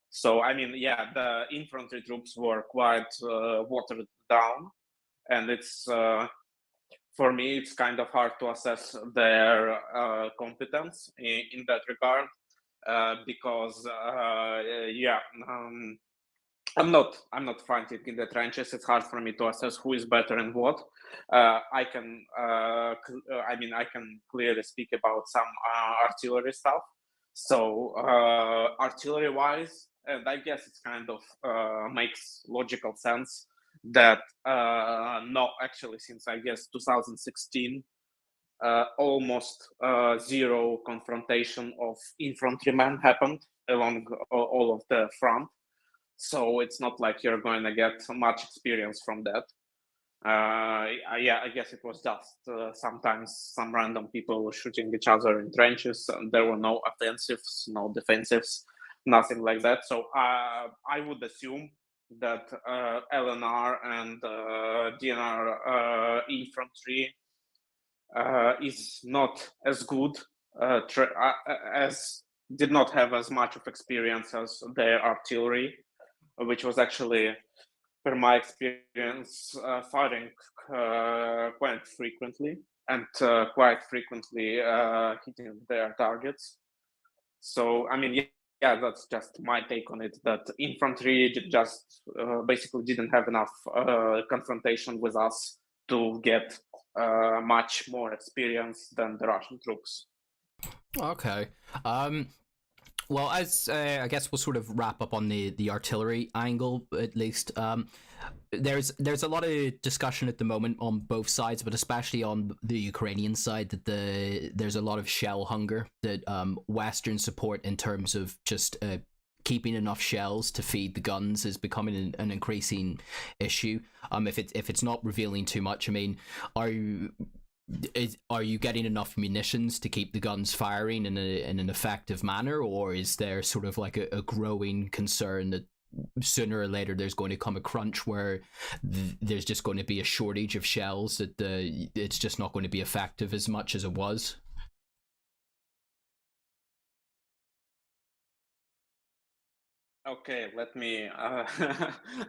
So I mean, yeah, the infantry troops were quite watered down, and it's for me it's kind of hard to assess their competence in that regard because yeah. I'm not fighting in the trenches. It's hard for me to assess who is better and what. I can I can clearly speak about some artillery stuff. So artillery wise, and I guess it's kind of makes logical sense that no, actually since I guess 2016, almost zero confrontation of infantrymen happened along all of the front. So it's not like you're going to get much experience from that. Yeah, I guess it was just sometimes some random people shooting each other in trenches, and there were no offensives, no defensives, nothing like that. So I would assume that LNR and DNR infantry is not as good, as did not have as much of experience as their artillery, which was actually, per my experience, firing quite frequently and quite frequently hitting their targets. So, I mean, yeah, that's just my take on it, that infantry just basically didn't have enough confrontation with us to get much more experience than the Russian troops. Okay. Well, as I guess we'll sort of wrap up on the artillery angle at least. There's a lot of discussion at the moment on both sides, but especially on the Ukrainian side, that there's a lot of shell hunger, that Western support in terms of just keeping enough shells to feed the guns is becoming an increasing issue. If it's not revealing too much, I mean, are you getting enough munitions to keep the guns firing in an effective manner, or is there sort of like a growing concern that sooner or later there's going to come a crunch where there's just going to be a shortage of shells, that it's just not going to be effective as much as it was? Okay, let me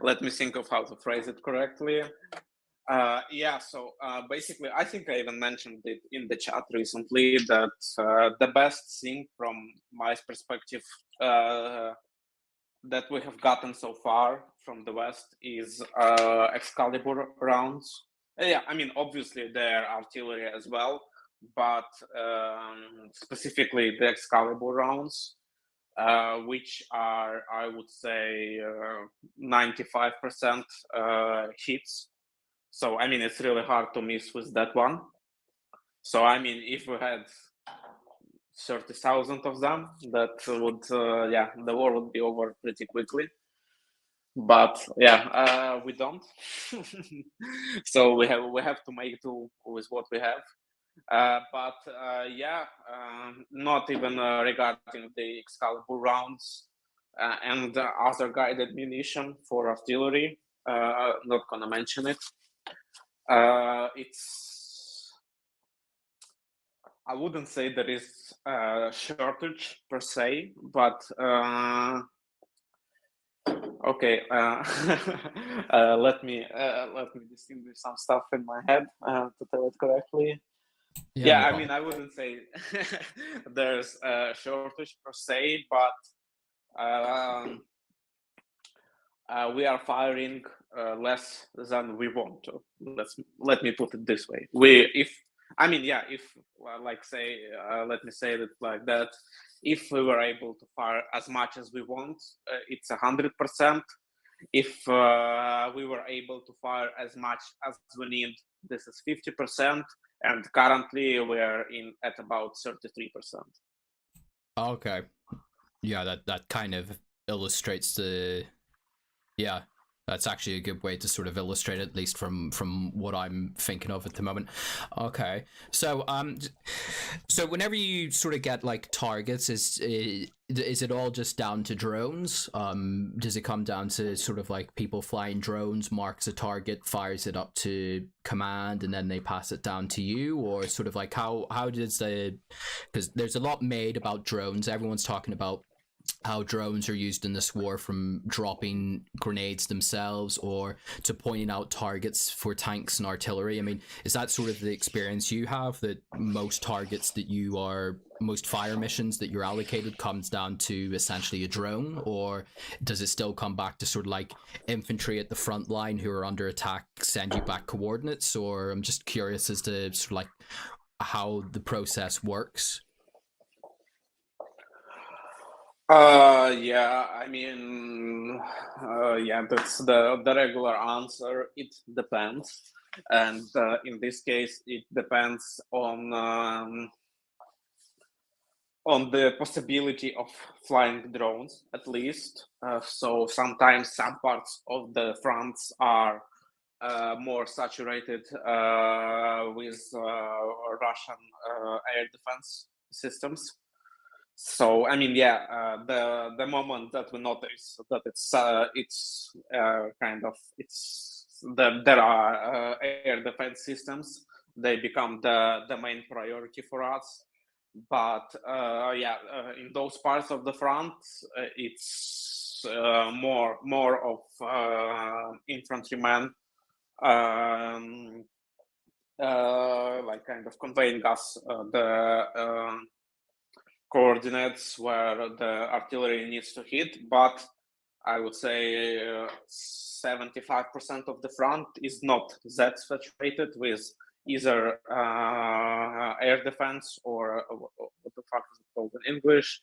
let me think of how to phrase it correctly. Yeah, so basically, I think I even mentioned it in the chat recently that the best thing from my perspective that we have gotten so far from the West is Excalibur rounds. Yeah, I mean, obviously, they're artillery as well, but specifically the Excalibur rounds, which are, I would say, 95% hits. So, I mean, it's really hard to miss with that one. So, I mean, if we had 30,000 of them, that would, the war would be over pretty quickly. But yeah, we don't. So we have to make do with what we have. Not even regarding the Excalibur rounds and other guided munition for artillery. Not gonna mention it. I wouldn't say there is a shortage per se, but okay. Let me distinguish some stuff in my head to tell it correctly. Yeah, no I problem. mean, I wouldn't say there's a shortage per se, but we are firing less than we want to. Let me put it this way. Let me say it like that. If we were able to fire as much as we want, it's 100%. If we were able to fire as much as we need, this is 50%. And currently we're at about 33%. Okay. Yeah, that kind of illustrates that's actually a good way to sort of illustrate it, at least from what I'm thinking of at the moment. Okay, so whenever you sort of get like targets, is it all just down to drones? Does it come down to sort of like people flying drones, marks a target, fires it up to command, and then they pass it down to you, or sort of like how does because there's a lot made about drones. Everyone's talking about how drones are used in this war, from dropping grenades themselves or to pointing out targets for tanks and artillery. I mean, is that sort of the experience you have, that most fire missions that you're allocated comes down to essentially a drone, or does it still come back to sort of like infantry at the front line who are under attack send you back coordinates? Or I'm just curious as to sort of like how the process works. That's the regular answer. It depends, and in this case, it depends on the possibility of flying drones, at least. So sometimes some parts of the fronts are more saturated with Russian air defense systems. So I mean, the moment that we notice that there are air defense systems, they become the main priority for us. But in those parts of the front, it's more of infantrymen, like kind of conveying us the coordinates where the artillery needs to hit. But I would say 75% of the front is not that saturated with either air defense or what the fuck is it called in English?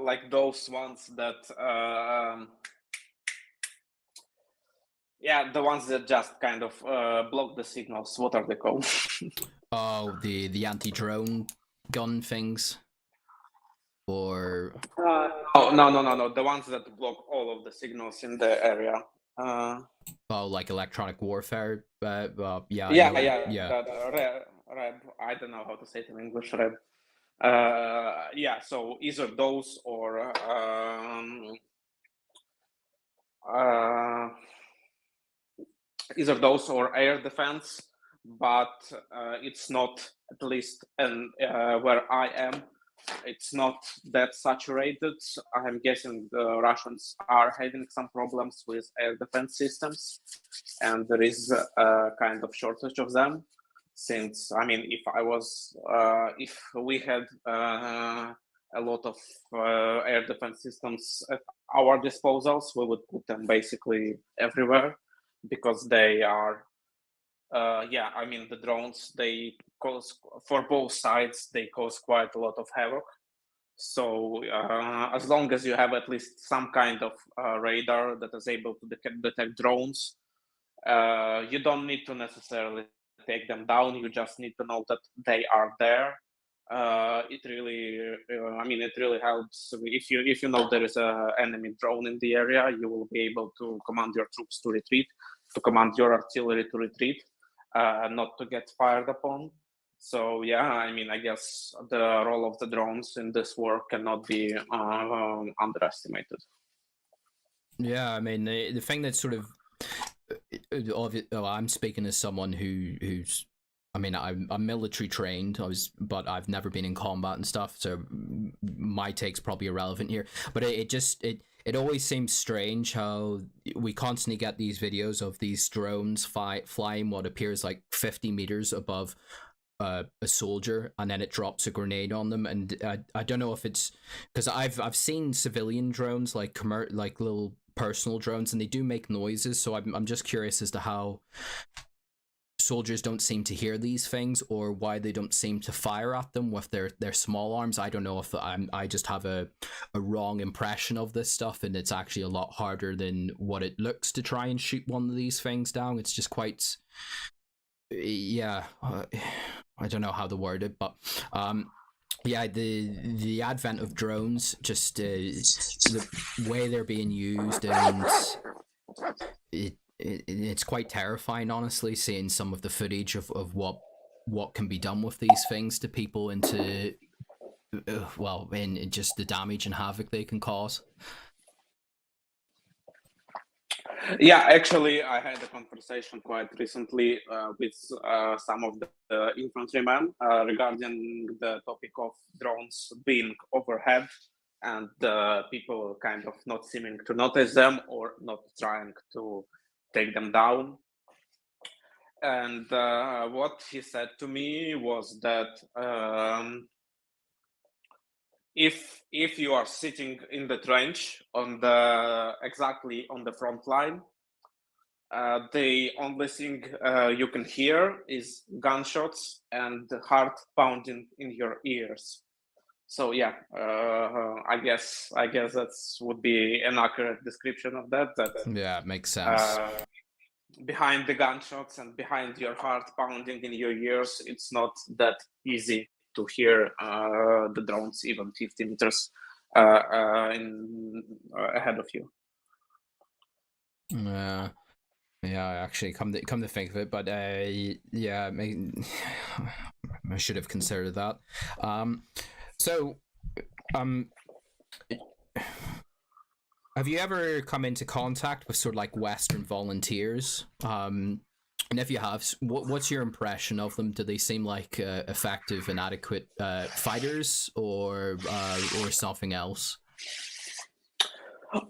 Like those ones that the ones that just kind of block the signals. What are they called? Oh, the anti-drone gun things, or no. The ones that block all of the signals in the area. like electronic warfare. Red. I don't know how to say it in English. Red. So either those or air defense, but it's not, at least where I am, it's not that saturated. I'm guessing the Russians are having some problems with air defense systems, and there is a kind of shortage of them. Since, I mean, if we had a lot of air defense systems at our disposals, we would put them basically everywhere, because they are, I mean, the drones, they cause, for both sides, they cause quite a lot of havoc. So as long as you have at least some kind of radar that is able to detect drones, you don't need to necessarily take them down. You just need to know that they are there. It really, it really helps. If you know there is a enemy drone in the area, you will be able to command your troops to retreat, to command your artillery to retreat, not to get fired upon. So I guess the role of the drones in this war cannot be underestimated. Yeah, I mean the thing that's sort of I'm speaking as someone who's I mean I'm military trained. But I've never been in combat and stuff, so my take's probably irrelevant here. But it always seems strange how we constantly get these videos of these drones flying what appears like 50 meters above a soldier, and then it drops a grenade on them. And I don't know if it's because I've seen civilian drones like like little personal drones, and they do make noises. So I'm just curious as to how soldiers don't seem to hear these things, or why they don't seem to fire at them with their small arms. I don't know if I just have a wrong impression of this stuff, and it's actually a lot harder than what it looks to try and shoot one of these things down. It's just quite I don't know how to word it, but the advent of drones, just the way they're being used, and it's quite terrifying, honestly, seeing some of the footage of what can be done with these things to people, and to and just the damage and havoc they can cause. Yeah, actually, I had a conversation quite recently with some of the infantrymen regarding the topic of drones being overhead, and people kind of not seeming to notice them or not trying to take them down. And what he said to me was that if you are sitting in the trench exactly on the front line, the only thing you can hear is gunshots and the heart pounding in your ears. So I guess that would be an accurate description of that. Yeah, it makes sense. Behind the gunshots and behind your heart pounding in your ears, it's not that easy to hear the drones even 50 meters ahead of you. Actually, come to think of it, but I should have considered that. Have you ever come into contact with sort of like Western volunteers? And if you have, what's your impression of them? Do they seem like effective and adequate fighters, or something else?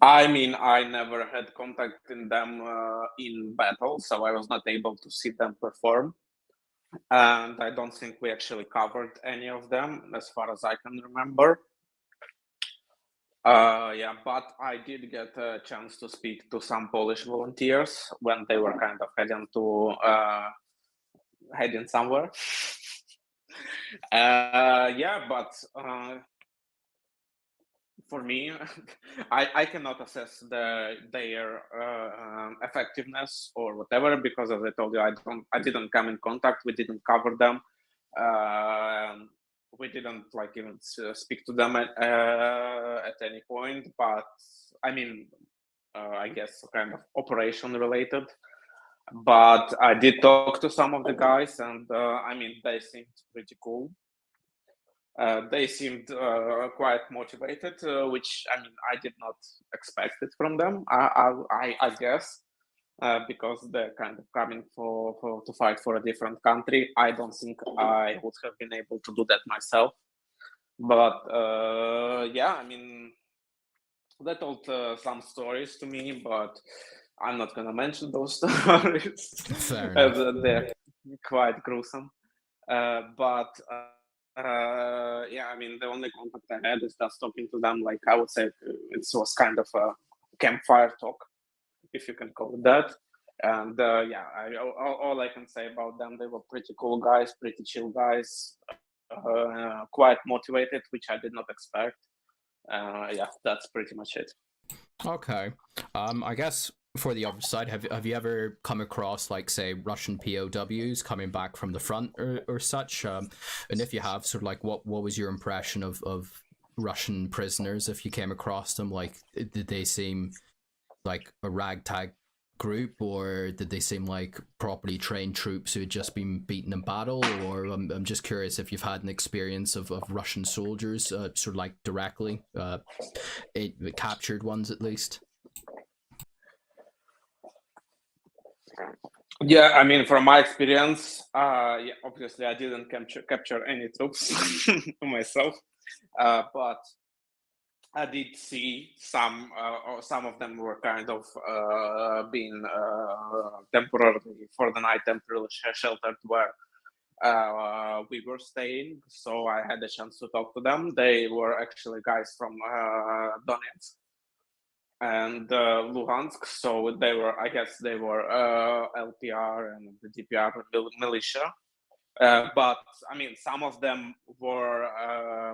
I mean, I never had contact in them in battle, so I was not able to see them perform. And I don't think we actually covered any of them, as far as I can remember. But I did get a chance to speak to some Polish volunteers when they were kind of heading somewhere. For me, I cannot assess their effectiveness or whatever, because, as I told you, I didn't come in contact. We didn't cover them. We didn't even speak to them at any point. But I mean, I guess kind of operation related. But I did talk to some of the guys, and they seemed pretty cool. They seemed quite motivated, which I did not expect it from them. I guess because they're kind of coming to fight for a different country. I don't think I would have been able to do that myself. But they told some stories to me, but I'm not gonna mention those stories. Fair enough. They're quite gruesome. But yeah, I mean, the only contact I had is just talking to them. Like, I would say it was kind of a campfire talk, if you can call it that. And yeah, all I can say about them, they were pretty cool guys, pretty chill guys, quite motivated, which I did not expect. Yeah, that's pretty much it. Okay. I guess for the other side, have you ever come across, like, say, Russian POWs coming back from the front or such? And if you have, sort of like, what was your impression of Russian prisoners if you came across them? Like, did they seem like a ragtag group, or did they seem like properly trained troops who had just been beaten in battle? Or I'm just curious if you've had an experience of Russian soldiers, sort of like directly, captured ones at least. Yeah, I mean, from my experience, yeah, obviously I didn't capture any troops myself, but I did see some, or some of them were kind of being temporarily for the night, temporarily sheltered where we were staying. So I had a chance to talk to them. They were actually guys from Donetsk and Luhansk. So they were, I guess, they were LPR and the DPR militia. But I mean, some of them were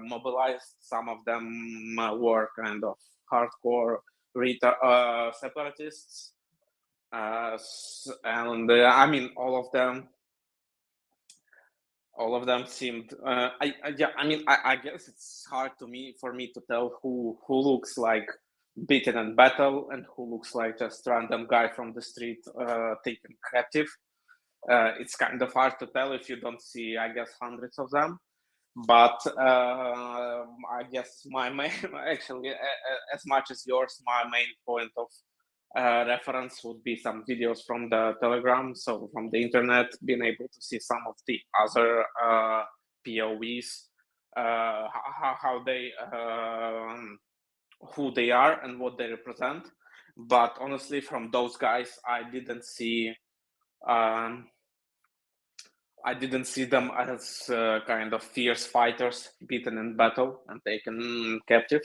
mobilized, some of them were kind of hardcore separatists, and I mean, all of them seemed. Yeah, I mean, I guess it's hard for me to tell who looks like beaten in battle and who looks like just random guy from the street taken captive. It's kind of hard to tell if you don't see, I guess, hundreds of them. But I guess my main, actually, as much as yours, my main point of reference would be some videos from the Telegram, so from the internet, being able to see some of the other POVs, how they, who they are and what they represent. But honestly, from those guys, I didn't see them as kind of fierce fighters beaten in battle and taken captive.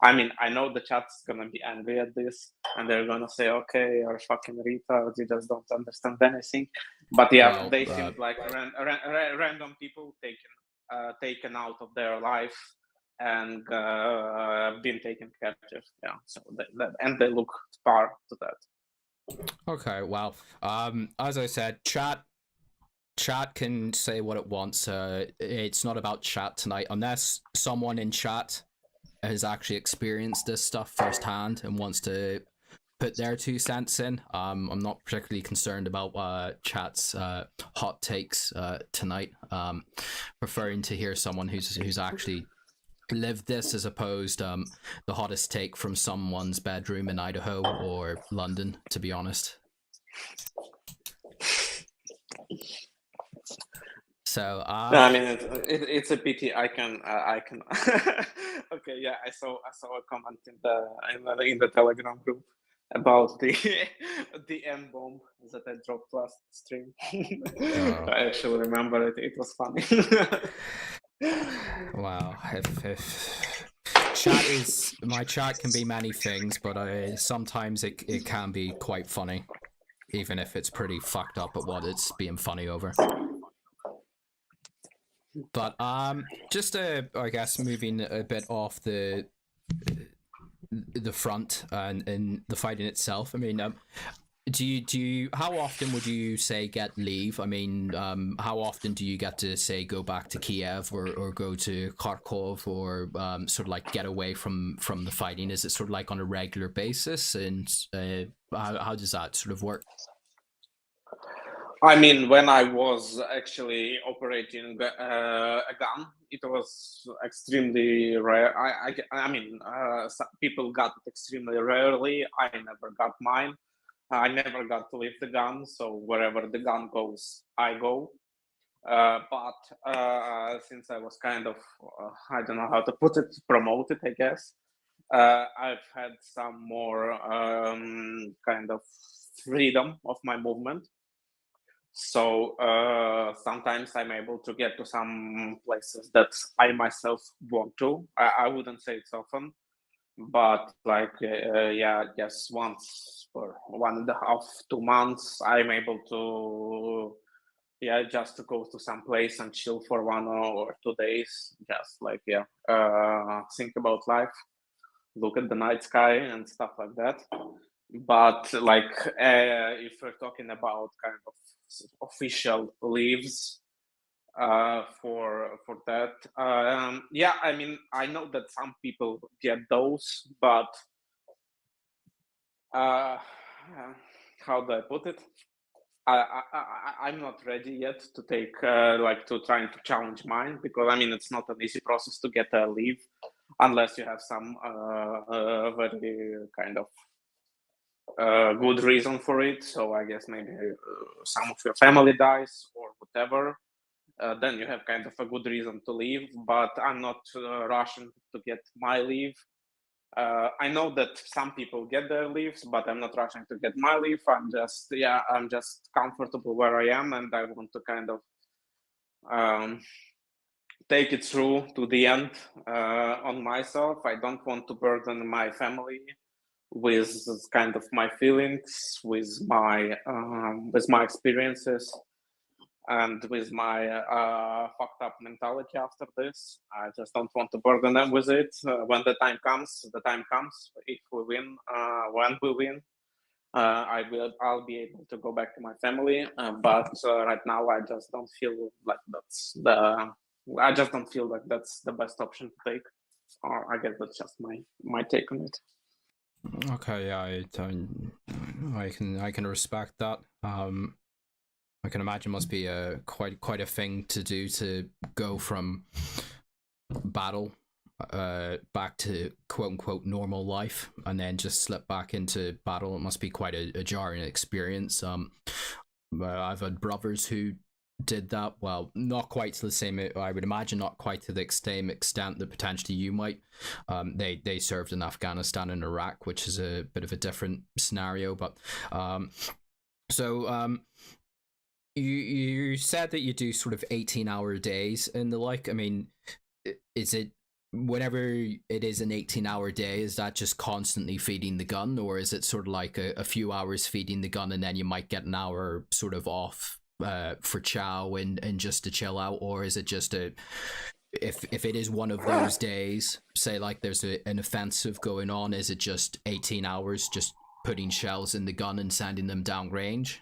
I mean, I know the chat's gonna be angry at this, and they're gonna say, "Okay, you're fucking retards. You just don't understand anything." But yeah, well, they seemed like random people taken out of their life and been taken captive. Yeah, so and they look far to that. Okay, well, as I said, chat can say what it wants. It's not about chat tonight, unless someone in chat has actually experienced this stuff firsthand and wants to put their 2 cents in. I'm not particularly concerned about chat's hot takes tonight. Preferring to hear someone who's actually lived this, as opposed the hottest take from someone's bedroom in Idaho or London, to be honest. So no, I mean, it's a pity. I can. Okay, yeah, I saw a comment in the Telegram group about the the M bomb that I dropped last stream. I actually remember it. It was funny. Wow, if chat is, my chat can be many things, but sometimes it can be quite funny, even if it's pretty fucked up at what it's being funny over. But just I guess moving a bit off the front and the fighting itself. I mean, do you how often would you say get leave? I mean, how often do you get to say go back to Kiev or go to Kharkov, or sort of like get away from the fighting? Is it sort of like on a regular basis, and how does that sort of work? I mean, when I was actually operating a gun, it was extremely rare. I mean, people got it extremely rarely. I never got mine. I never got to leave the gun, so wherever the gun goes, I go. But since I was kind of, I don't know how to put it, promoted, I guess, I've had some more kind of freedom of my movement. So sometimes I'm able to get to some places that I myself want to. I wouldn't say it's often, but like yeah, just once for 1.5, 2 months, I'm able to just to go to some place and chill for 1 or 2 days, just like think about life, look at the night sky and stuff like that. But like if we're talking about kind of official leaves for that, I mean, I know that some people get those, but uh, how do I put it? I'm not ready yet to take to trying to challenge mine, because I mean it's not an easy process to get a leave unless you have some very kind of good reason for it. So I guess maybe some of your family dies or whatever. Then you have kind of a good reason to leave. But I'm not rushing to get my leave. I know that some people get their leaves, but I'm not rushing to get my leave. I'm just comfortable where I am, and I want to kind of take it through to the end on myself. I don't want to burden my family with kind of my feelings, with my experiences, and with my fucked up mentality after this. I just don't want to burden them with it. When the time comes, the time comes. If we win, when we win, I'll be able to go back to my family. But right now, I just don't feel like that's the best option to take. Or I guess that's just my take on it. Okay, yeah, I can respect that. I can imagine must be a quite a thing to do to go from battle back to quote unquote normal life and then just slip back into battle. It must be quite a jarring experience. I've had brothers who did that. Well, not quite to the same. I would imagine not quite to the extent that potentially you might. They served in Afghanistan and Iraq, which is a bit of a different scenario. But you said that you do sort of 18-hour days and the like. I mean, is it whenever it is an 18-hour day, is that just constantly feeding the gun, or is it sort of like a few hours feeding the gun and then you might get an hour sort of off for chow and just to chill out, or is it just if it is one of those days, say like there's an offensive going on, is it just 18 hours just putting shells in the gun and sending them down range?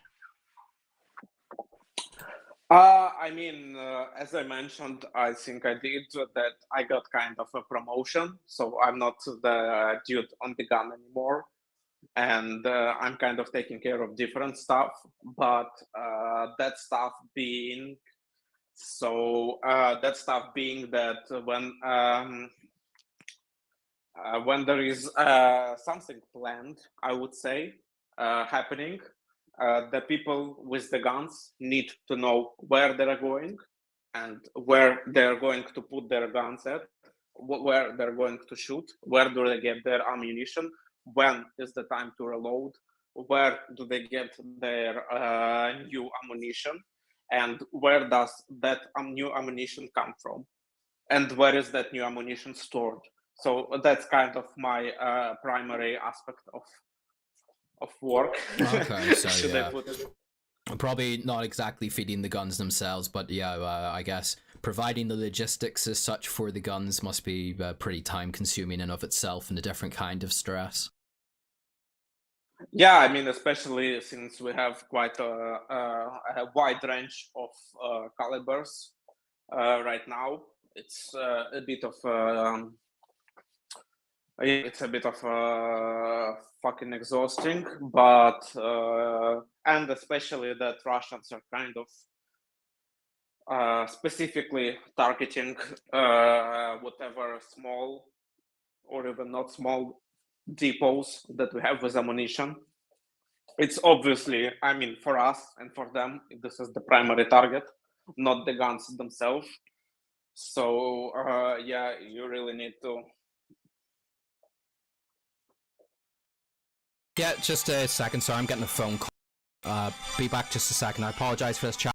I mean, as I mentioned, I think I did that. I got kind of a promotion, so I'm not the dude on the gun anymore, and I'm kind of taking care of different stuff. But that stuff being that when there is something planned, I would say, happening, the people with the guns need to know where they're going and where they're going to put their guns at, where they're going to shoot, where do they get their ammunition, when is the time to reload, where do they get their new ammunition, and where does that new ammunition come from, and where is that new ammunition stored. So that's kind of my primary aspect of work. Okay, so Should I yeah, put it? probably not exactly feeding the guns themselves, but yeah, I guess providing the logistics as such for the guns must be pretty time consuming in of itself and a different kind of stress. Yeah, I mean, especially since we have quite a wide range of calibers right now. It's a bit of it's a bit of fucking exhausting, but and especially that Russians are kind of specifically targeting whatever small or even not small depots that we have with ammunition. It's obviously, I mean, for us and for them, this is the primary target, not the guns themselves. So yeah, you really need to. Yeah, just a second. Sorry, I'm getting a phone call. Be back just a second. I apologize for this chat.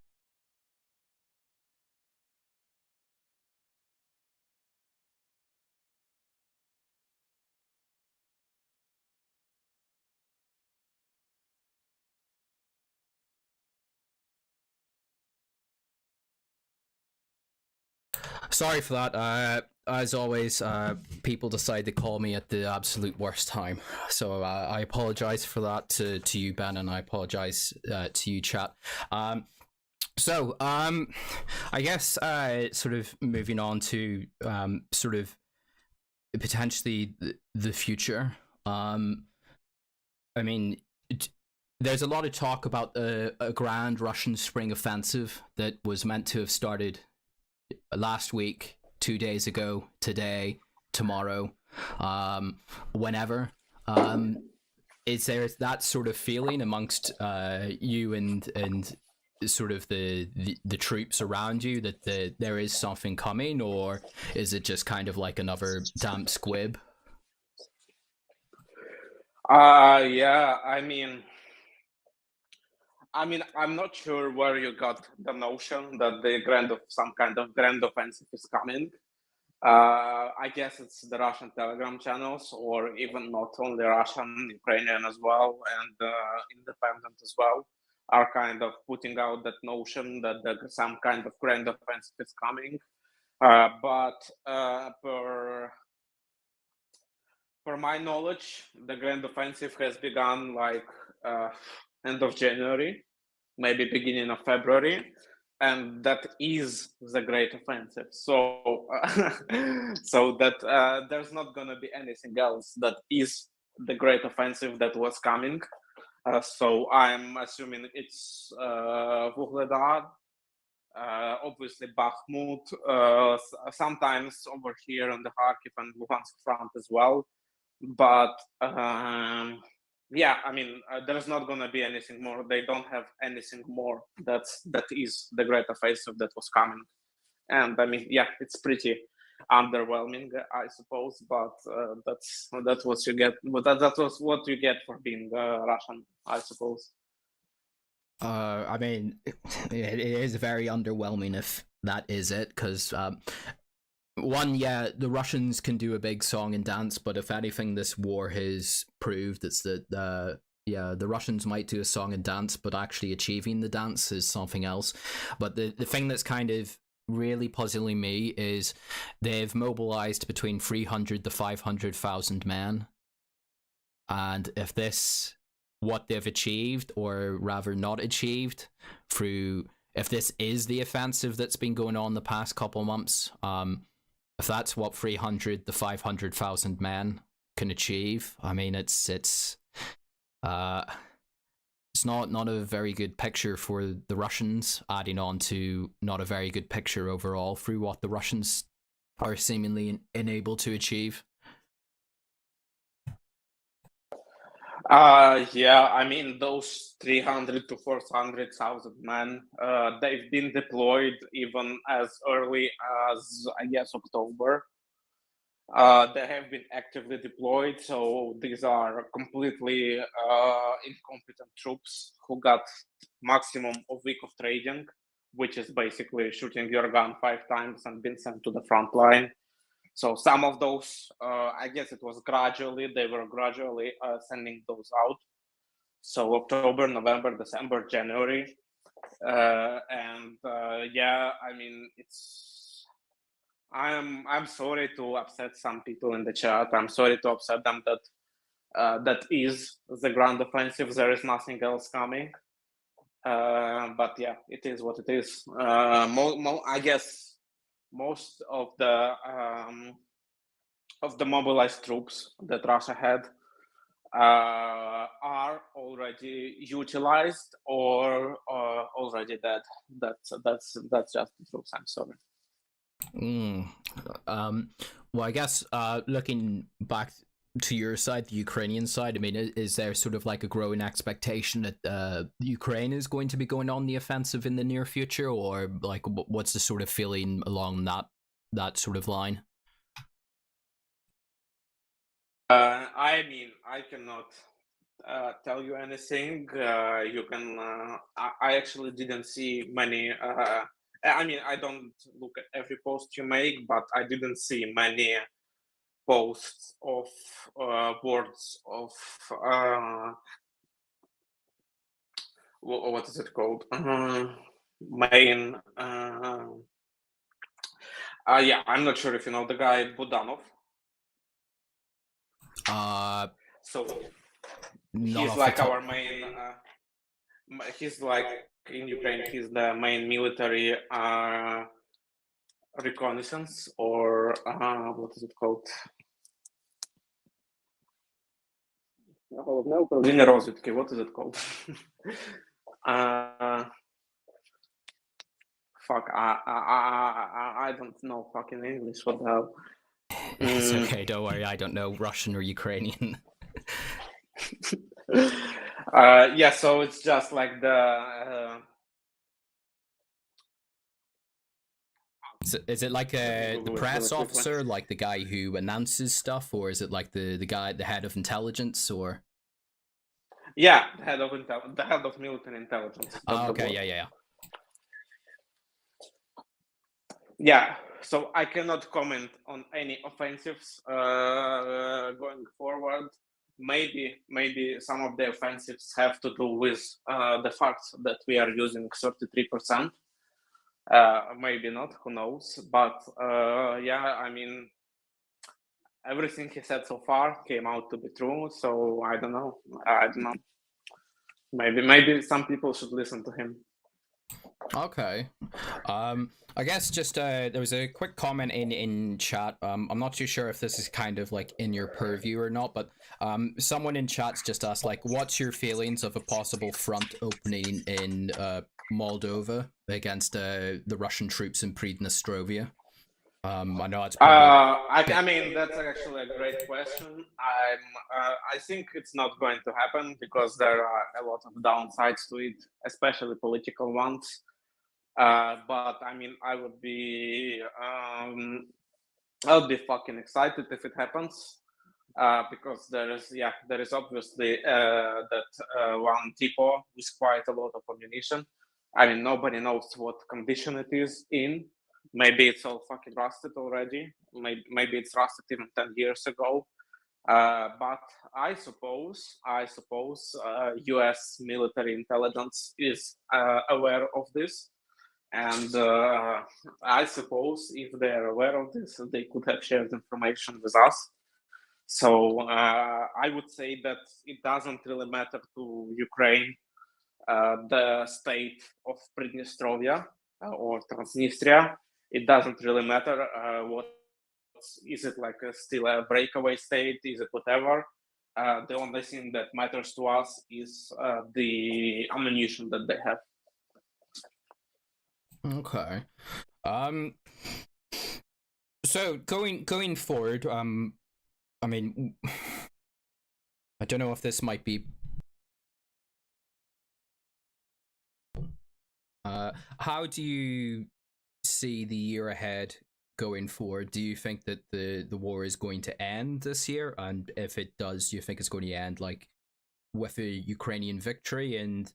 Sorry for that. As always, people decide to call me at the absolute worst time. So I apologize for that to you, Ben, and I apologize to you, chat. I guess sort of moving on to sort of potentially the future. I mean, there's a lot of talk about a grand Russian spring offensive that was meant to have started last week, 2 days ago, today, tomorrow, whenever. Is there that sort of feeling amongst you and sort of the troops around you that there is something coming, or is it just kind of like another damp squib? Yeah, I'm not sure where you got the notion that some kind of grand offensive is coming. I guess it's the Russian Telegram channels, or even not only Russian, Ukrainian as well, and independent as well, are kind of putting out that notion that some kind of grand offensive is coming. But per my knowledge, the grand offensive has begun like end of January, maybe beginning of February, and that is the great offensive. So so that there's not going to be anything else that is the great offensive that was coming. So I'm assuming it's Vuhledar, obviously Bakhmut, sometimes over here on the Kharkiv and Luhansk front as well. But yeah, there's not going to be anything more. They don't have anything more that is the great offensive that was coming. And yeah, it's pretty underwhelming, I suppose. But that's what you get. That was what you get for being Russian, I suppose. It is very underwhelming if that is it, because the Russians can do a big song and dance, but if anything, this war has proved it's that the Russians might do a song and dance, but actually achieving the dance is something else. But the thing that's kind of really puzzling me is they've mobilized between 300 to 500,000 men, and if this what they've achieved, or rather not achieved, if this is the offensive that's been going on the past couple months, if that's what 300 to 500,000 men can achieve, it's not a very good picture for the Russians, adding on to not a very good picture overall through what the Russians are seemingly unable to achieve. Yeah, those 300 to 400,000 men, they've been deployed even as early as, I guess, October. They have been actively deployed, so these are completely incompetent troops who got maximum of week of training, which is basically shooting your gun 5 times and being sent to the front line. So some of those, I guess it was they were gradually sending those out. So October, November, December, January. I'm sorry to upset some people in the chat. I'm sorry to upset them that that is the grand offensive. There is nothing else coming. But yeah, it is what it is. I guess most of the mobilized troops that Russia had are already utilized or already dead. That's just the truth. I'm sorry. Well, I guess looking back to your side, the Ukrainian side, is there sort of like a growing expectation that Ukraine is going to be going on the offensive in the near future, or like what's the sort of feeling along that sort of line? I cannot tell you anything. You can. I actually didn't see many. I mean, I don't look at every post you make, but I didn't see many posts of words of what is it called? Main. Yeah, I'm not sure if you know the guy Budanov. So he's like our main. He's like in Ukraine. He's the main military reconnaissance, or what is it called? What is it called? Fuck, I don't know fucking English. What the hell? It's okay, don't worry. I don't know Russian or Ukrainian. Yeah, so it's just like the. Is it like the press officer, like the guy who announces stuff, or is it like the guy, the head of intelligence, or? Yeah, the head of military intelligence. Okay, yeah. Yeah, so I cannot comment on any offensives going forward. Maybe some of the offensives have to do with the fact that we are using 33%. Maybe not, who knows? But yeah, I mean, everything he said so far came out to be true. So I don't know. Maybe some people should listen to him. Okay. I guess just there was a quick comment in chat. I'm not too sure if this is kind of like in your purview or not, but someone in chat's just asked, like, what's your feelings of a possible front opening in Moldova against the Russian troops in Pridnestrovia? I know it's probably. I mean, that's actually a great question. I think it's not going to happen because there are a lot of downsides to it, especially political ones. But I mean, I'll be fucking excited if it happens, because there is obviously that one depot with quite a lot of ammunition. I mean, nobody knows what condition it is in. Maybe it's all fucking rusted already. Maybe it's rusted even 10 years ago. But I suppose U.S. military intelligence is aware of this. And I suppose if they're aware of this, they could have shared information with us. So I would say that it doesn't really matter to Ukraine, the state of Pridnestrovia or Transnistria. It doesn't really matter what is it, like still a breakaway state, is it whatever. The only thing that matters to us is the ammunition that they have. Okay. So going forward, I mean, I don't know if this might be. How do you see the year ahead going forward? Do you think that the war is going to end this year? And if it does, do you think it's going to end like with a Ukrainian victory? And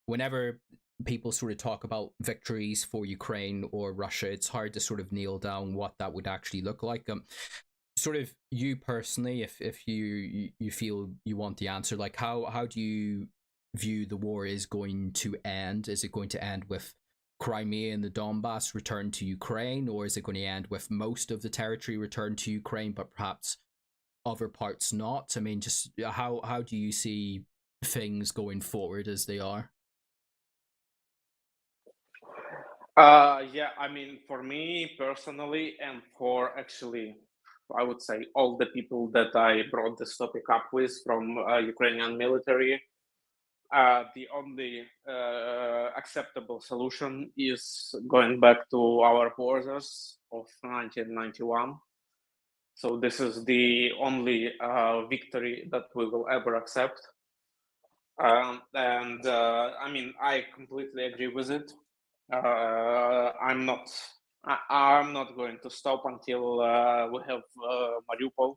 whenever people sort of talk about victories for Ukraine or Russia, it's hard to sort of nail down what that would actually look like. Sort of you personally, if you feel you want the answer, like how do you view the war is going to end? Is it going to end with Crimea and the Donbas returned to Ukraine, or is it going to end with most of the territory returned to Ukraine, but perhaps other parts not? I mean, just how do you see things going forward as they are? Yeah, I mean, for me personally, and for actually, I would say all the people that I brought this topic up with from Ukrainian military, the only acceptable solution is going back to our borders of 1991. So this is the only victory that we will ever accept. And I mean, I completely agree with it. I'm not going to stop until we have Mariupol,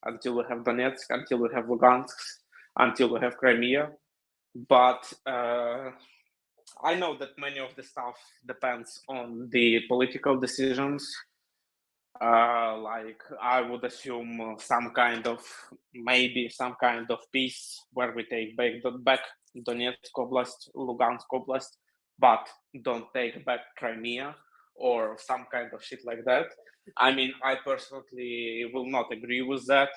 until we have Donetsk, until we have Lugansk. until we have Crimea. But I know that many of the stuff depends on the political decisions. Like I would assume maybe some kind of peace where we take back Donetsk Oblast, Lugansk Oblast, but don't take back Crimea or some kind of shit like that. I mean, I personally will not agree with that,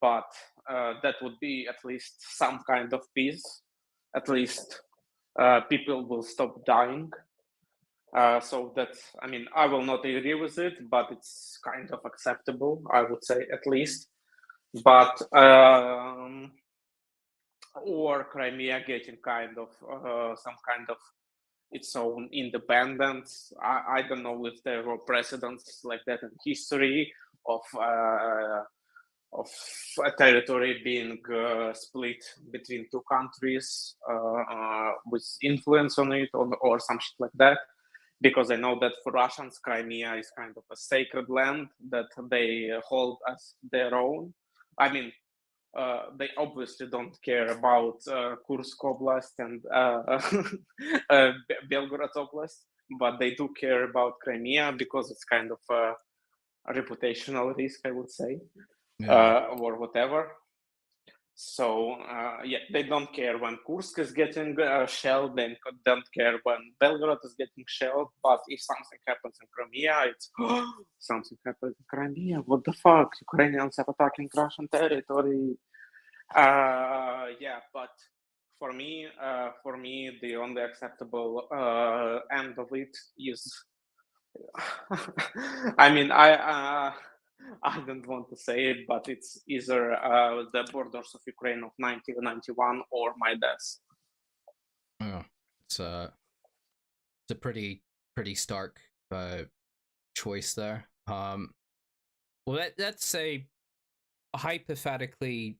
but that would be at least some kind of peace. At least people will stop dying. So that, I mean, I will not agree with it, but it's kind of acceptable, I would say, at least. But or Crimea getting kind of some kind of its own independence. I don't know if there were precedents like that in history of a territory being split between two countries with influence on it, or some shit like that. Because I know that for Russians, Crimea is kind of a sacred land that they hold as their own. I mean, they obviously don't care about Kursk Oblast and Belgorod Oblast, but they do care about Crimea because it's kind of a reputational risk, I would say, or whatever. So yeah, they don't care when Kursk is getting shelled, they don't care when Belgorod is getting shelled, but if something happens in Crimea, it's something happens in Crimea, what the fuck, Ukrainians are attacking Russian territory. Yeah, but for me, the only acceptable end of it is, I mean, I don't want to say it, but it's either the borders of Ukraine of 1991 or my death. Oh, it's a pretty stark choice there. Well, let's say hypothetically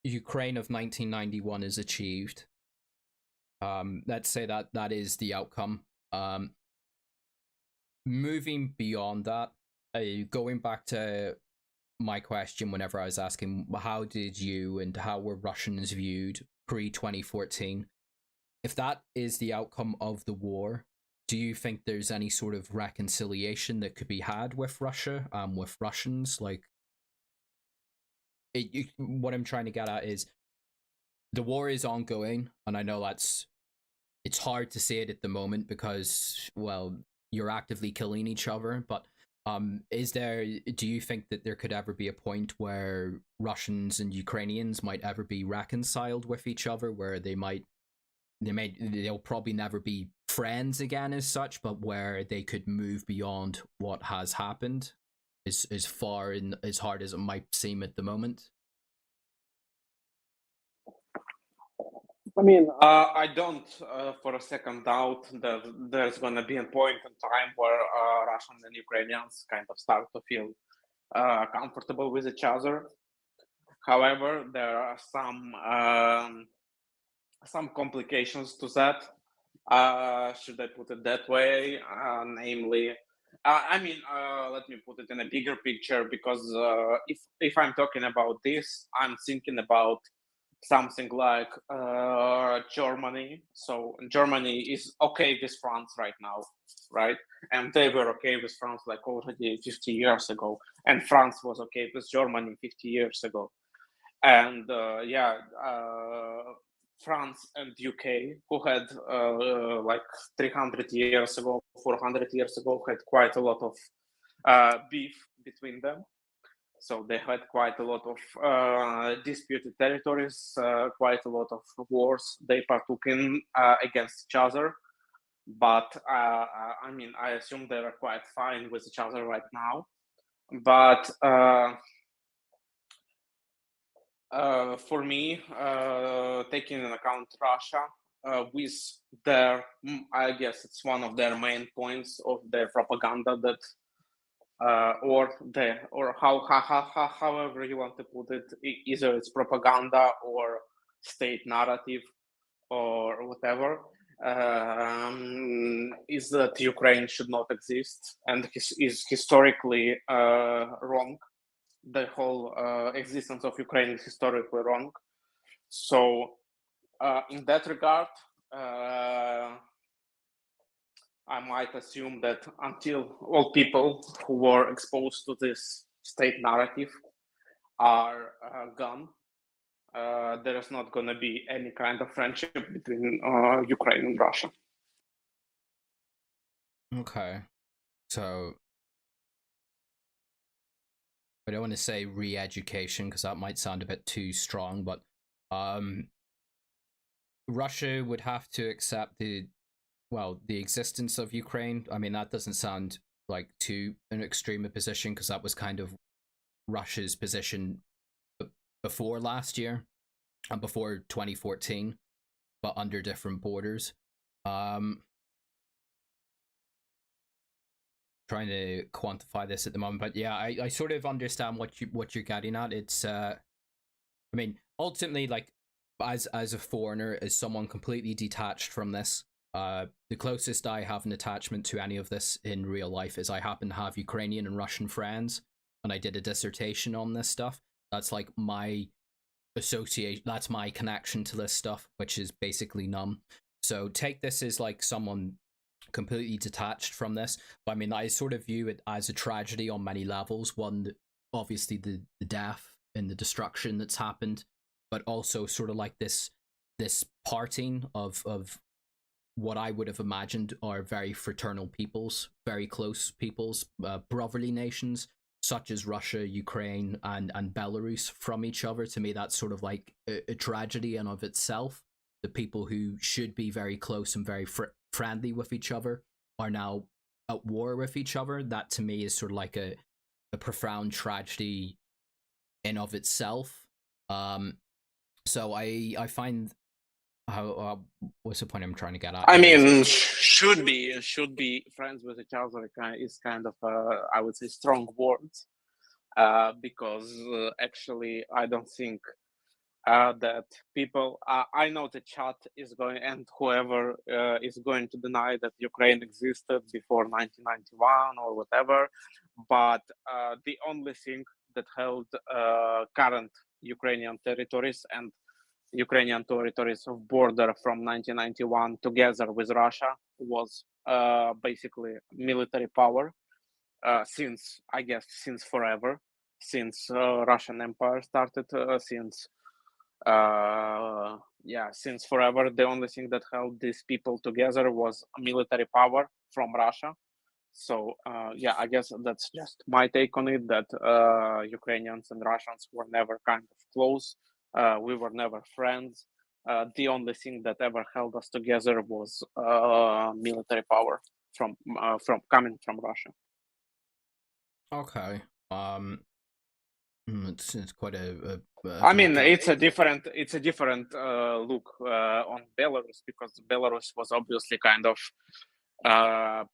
Ukraine of 1991 is achieved. Let's say that is the outcome. Moving beyond that, going back to my question whenever I was asking how did you and how were Russians viewed pre-2014, if that is the outcome of the war, do you think there's any sort of reconciliation that could be had with Russia, with Russians? Like, what I'm trying to get at is the war is ongoing, and I know it's hard to say it at the moment because, well, you're actively killing each other, but do you think that there could ever be a point where Russians and Ukrainians might ever be reconciled with each other, where they'll probably never be friends again as such, but where they could move beyond what has happened, as far and as hard as it might seem at the moment? I mean, I don't for a second doubt that there's going to be a point in time where Russians and Ukrainians kind of start to feel comfortable with each other. However, there are some complications to that. Should I put it that way? Namely, I mean, let me put it in a bigger picture, because if I'm talking about this, I'm thinking about something like Germany. So Germany is okay with France right now, right? And they were okay with France like already 50 years ago. And France was okay with Germany 50 years ago. And France and UK, who had like 300 years ago, 400 years ago, had quite a lot of beef between them. So they had quite a lot of disputed territories, quite a lot of wars they partook in against each other. But I mean, I assume they are quite fine with each other right now. But for me, taking into account Russia, with their, I guess it's one of their main points of their propaganda that, however you want to put it, either it's propaganda or state narrative or whatever, is that Ukraine should not exist and is historically wrong. The whole existence of Ukraine is historically wrong. So in that regard, I might assume that until all people who were exposed to this state narrative are gone, there is not going to be any kind of friendship between Ukraine and Russia. Okay. So I don't want to say re-education because that might sound a bit too strong, but Russia would have to accept the existence of Ukraine. I mean, that doesn't sound like too an extreme a position because that was kind of Russia's position before last year and before 2014, but under different borders. Trying to quantify this at the moment, but yeah, I sort of understand what you're getting at. It's I mean, ultimately, like as a foreigner, as someone completely detached from this, the closest I have an attachment to any of this in real life is I happen to have Ukrainian and Russian friends, and I did a dissertation on this stuff. That's like my association. That's my connection to this stuff, which is basically none. So take this as like someone completely detached from this. But I mean, I sort of view it as a tragedy on many levels. One, obviously the death and the destruction that's happened, but also sort of like this parting of what I would have imagined are very fraternal peoples, very close peoples, brotherly nations such as Russia, Ukraine, and Belarus from each other. To me, that's sort of like a tragedy in of itself. The people who should be very close and very friendly with each other are now at war with each other. That to me is sort of like a profound tragedy in of itself. So I find how what's the point I'm trying to get at? I mean, should be friends with each other is kind of I would say strong words, because actually I don't think that people. I know the chat is going, and whoever is going to deny that Ukraine existed before 1991 or whatever, but the only thing that held current Ukrainian territories and Ukrainian territories of border from 1991 together with Russia was basically military power, since I guess since forever, since Russian Empire started, since forever. The only thing that held these people together was military power from Russia. So I guess that's just my take on it, that Ukrainians and Russians were never kind of close. We were never friends. The only thing that ever held us together was military power from coming from Russia. Okay. It's quite a I mean, it's a different look on Belarus, because Belarus was obviously kind of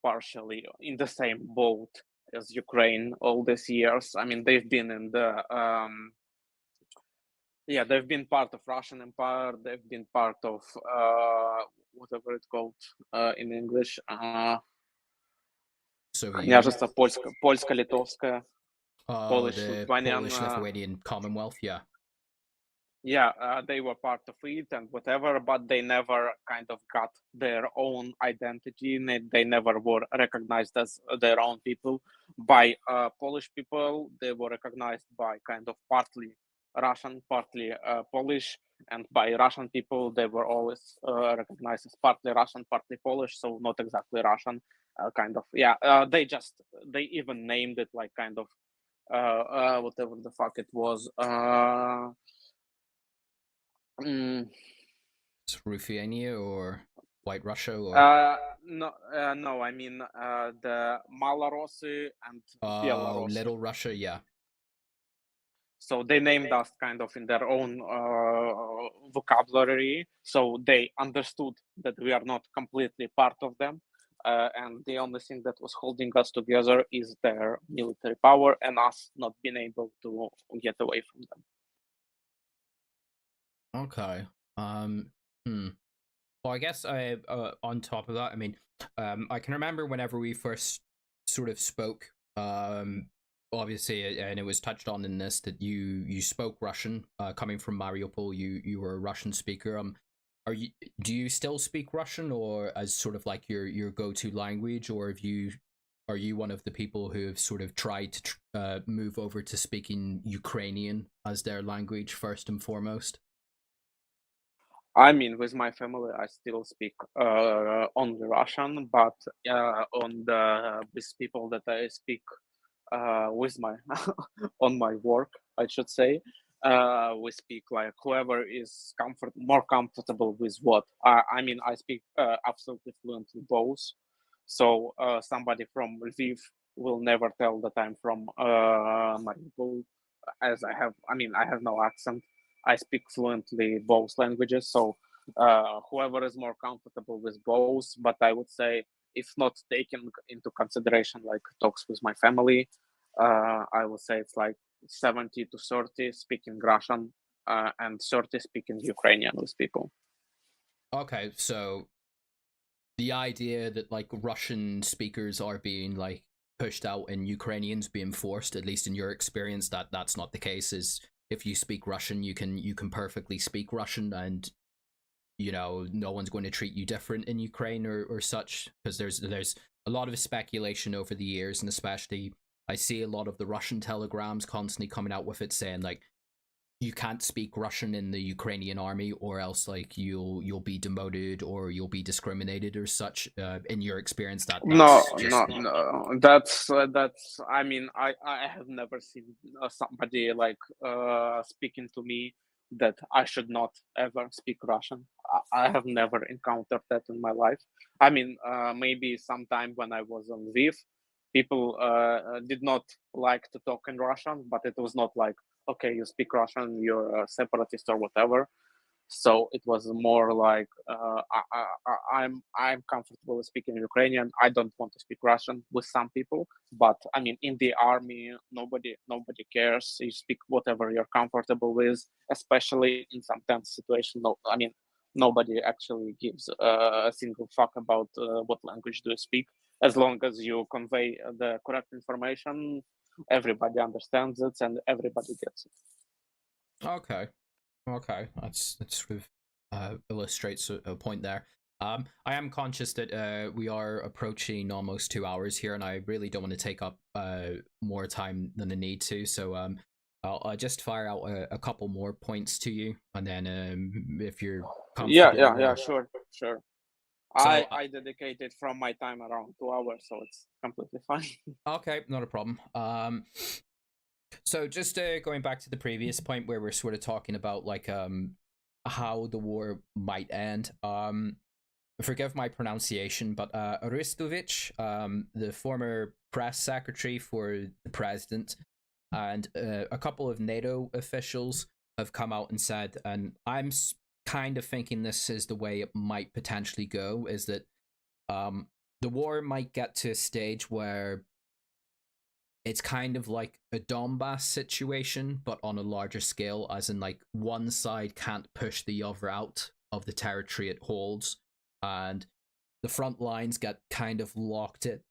partially in the same boat as Ukraine all these years. I mean, they've been in the they've been part of Russian Empire. They've been part of whatever it's called in English. Княжество Польско-Литовское, Polish-Lithuanian. Polish-Lithuanian Commonwealth, yeah. Yeah, they were part of it and whatever, but they never kind of got their own identity. They never were recognized as their own people by Polish people. They were recognized by kind of partly Russian, partly Polish, and by Russian people, they were always recognized as partly Russian, partly Polish, so not exactly Russian, kind of. They even named it like kind of whatever the fuck it was. Ruthenia or White Russia or no, I mean the Malorossi and Belarus. Little Russia, yeah. So they named us kind of in their own vocabulary, so they understood that we are not completely part of them, and the only thing that was holding us together is their military power and us not being able to get away from them. Okay. Well, I guess on top of that, I mean, I can remember whenever we first sort of spoke, obviously, and it was touched on in this that you spoke Russian. Coming from Mariupol, you were a Russian speaker. Are you do you still speak Russian, or as sort of like your go to language, or have you are you one of the people who have sort of tried to move over to speaking Ukrainian as their language first and foremost? I mean, with my family, I still speak only Russian, but on the with people that I speak with my on my work, I should say, we speak like whoever is more comfortable with what. I mean, I speak absolutely fluently both. So somebody from Lviv will never tell that I'm from Mariupol, as I have. I mean, I have no accent. I speak fluently both languages. So whoever is more comfortable with both, but I would say if not taken into consideration like talks with my family, I would say it's like 70 to 30 speaking Russian and 30 speaking Ukrainian with people. Okay, so the idea that like Russian speakers are being like pushed out and Ukrainians being forced, at least in your experience, that's not the case. Is if you speak Russian, you can perfectly speak Russian, and no one's going to treat you different in Ukraine or such, because there's a lot of speculation over the years, and especially I see a lot of the Russian telegrams constantly coming out with it saying like you can't speak Russian in the Ukrainian army, or else like you'll be demoted or you'll be discriminated or such. In your experience, No, that's just no, no. That's. I mean, I have never seen somebody like speaking to me that I should not ever speak Russian. I have never encountered that in my life. I mean, maybe sometime when I was on Lviv, people did not like to talk in Russian, but it was not like, okay, you speak Russian, you're a separatist or whatever. So it was more like I'm comfortable speaking Ukrainian. I don't want to speak Russian with some people, but I mean in the army, nobody cares. You speak whatever you're comfortable with, especially in some tense situation. No, I mean nobody actually gives a single fuck about what language do you speak. As long as you convey the correct information, everybody understands it and everybody gets it. okay. Okay, that's sort of illustrates a point there. I am conscious that we are approaching almost 2 hours here, and I really don't want to take up more time than I need to. So I'll just fire out a couple more points to you, and then if you're comfortable, Yeah, sure, sure. So I dedicated from my time around 2 hours, so it's completely fine. okay, not a problem. So just going back to the previous point where we're sort of talking about like how the war might end. Forgive my pronunciation, but Aristovich, the former press secretary for the president, and a couple of NATO officials have come out and said, and I'm kind of thinking this is the way it might potentially go, is that the war might get to a stage where it's kind of like a Donbas situation, but on a larger scale, as in like one side can't push the other out of the territory it holds, and the front lines get kind of locked at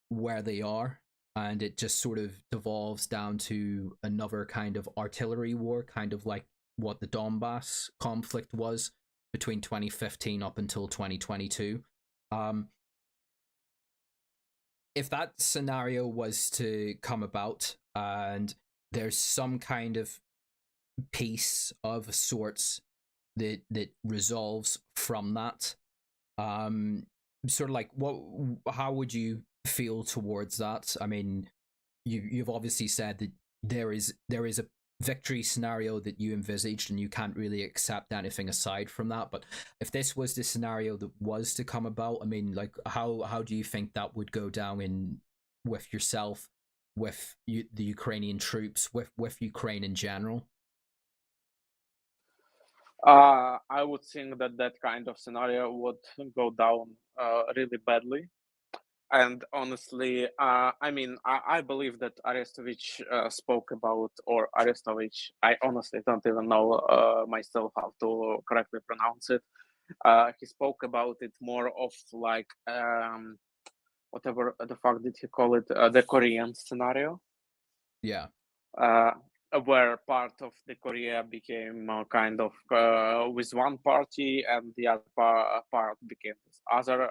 where they are, and it just sort of devolves down to another kind of artillery war, kind of like what the Donbas conflict was between 2015 up until 2022. Um, if that scenario was to come about and there's some kind of peace of sorts that resolves from that, sort of like how would you feel towards that? I mean, you've obviously said that there is a victory scenario that you envisaged and you can't really accept anything aside from that, but if this was the scenario that was to come about, I mean, like how do you think that would go down in with yourself, with the Ukrainian troops, with Ukraine in general? I would think that that kind of scenario would go down really badly. And honestly, I mean, I believe that Arestovich spoke about, or Arestovich, I honestly don't even know myself how to correctly pronounce it. He spoke about it more of like, whatever the fuck did he call it, the Korean scenario. Yeah. uh, where part of the Korea became kind of with one party, and the other part became this other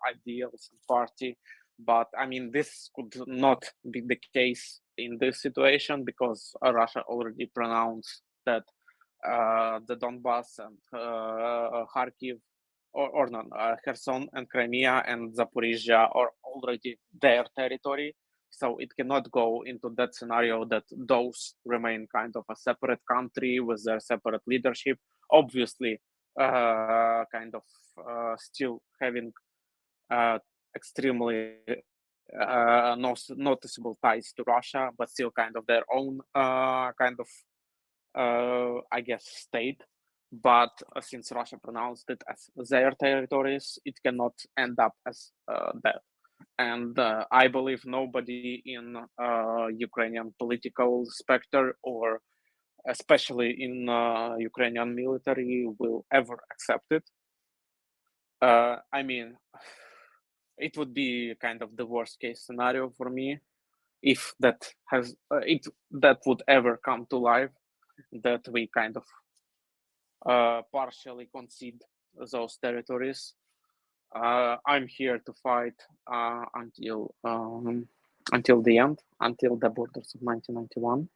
ideals and party. But I mean, this could not be the case in this situation, because Russia already pronounced that the Donbas and Kharkiv, or no, Kherson and Crimea and Zaporizhia are already their territory. So it cannot go into that scenario that those remain kind of a separate country with their separate leadership. Obviously, kind of still having extremely noticeable ties to Russia, but still kind of their own kind of I guess, state. But since Russia pronounced it as their territories, it cannot end up as that. And I believe nobody in Ukrainian political specter, or especially in Ukrainian military, will ever accept it. I mean, it would be kind of the worst case scenario for me if that would ever come to life, that we kind of partially concede those territories. I'm here to fight until the end, until the borders of 1991.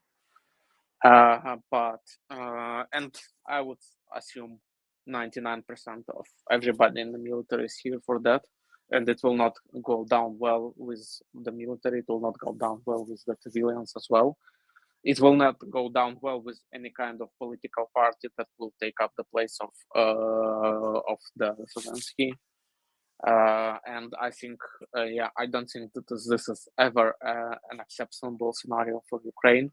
And I would assume 99% of everybody in the military is here for that, and it will not go down well with the military. It will not go down well with the civilians as well. It will not go down well with any kind of political party that will take up the place of the Zelensky. And I think, I don't think that this is ever an acceptable scenario for Ukraine.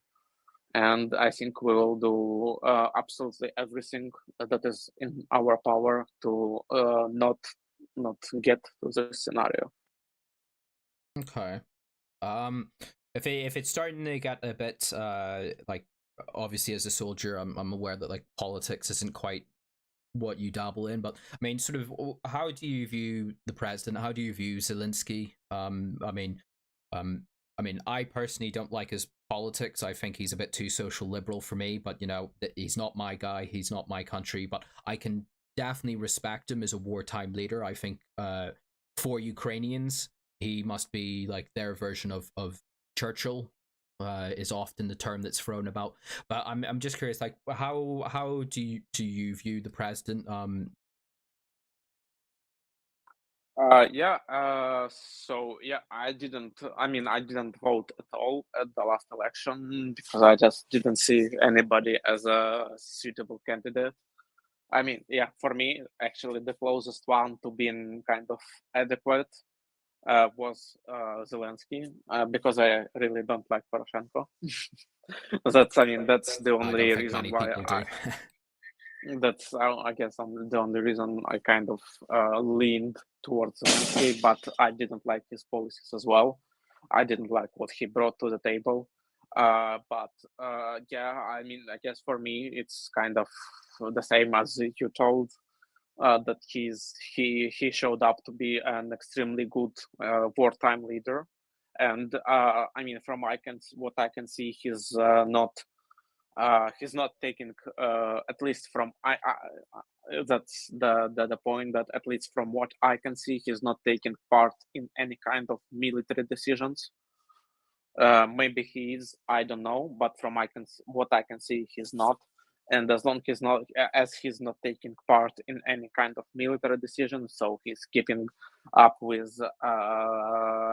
And I think we will do absolutely everything that is in our power to not get to this scenario. Okay. If it's starting to get a bit like, obviously as a soldier, I'm aware that like politics isn't quite what you dabble in, but I mean, sort of, how do you view the president? How do you view Zelensky? I mean, I personally don't like his politics. I think he's a bit too social liberal for me. But you know, he's not my guy. He's not my country. But I can definitely respect him as a wartime leader. I think for Ukrainians, he must be like their version of Churchill. Is often the term that's thrown about, but I'm just curious, like how do you view the president? I didn't. I mean, I didn't vote at all at the last election because I just didn't see anybody as a suitable candidate. I mean, yeah, for me, actually, the closest one to being kind of adequate was Zelensky, because I really don't like Poroshenko. That's the I only don't think reason many why people do. that's I guess the only reason I kind of leaned towards Zelensky, but I didn't like his policies as well. I didn't like what he brought to the table. I mean, I guess for me it's kind of the same as you told, that he showed up to be an extremely good wartime leader, and I mean, from what I can see, he's not taking at least from that's the point, that at least from what I can see, he's not taking part in any kind of military decisions. Maybe he is, I don't know, but from what I can see, he's not. And as long as he's not taking part in any kind of military decision, so he's keeping up with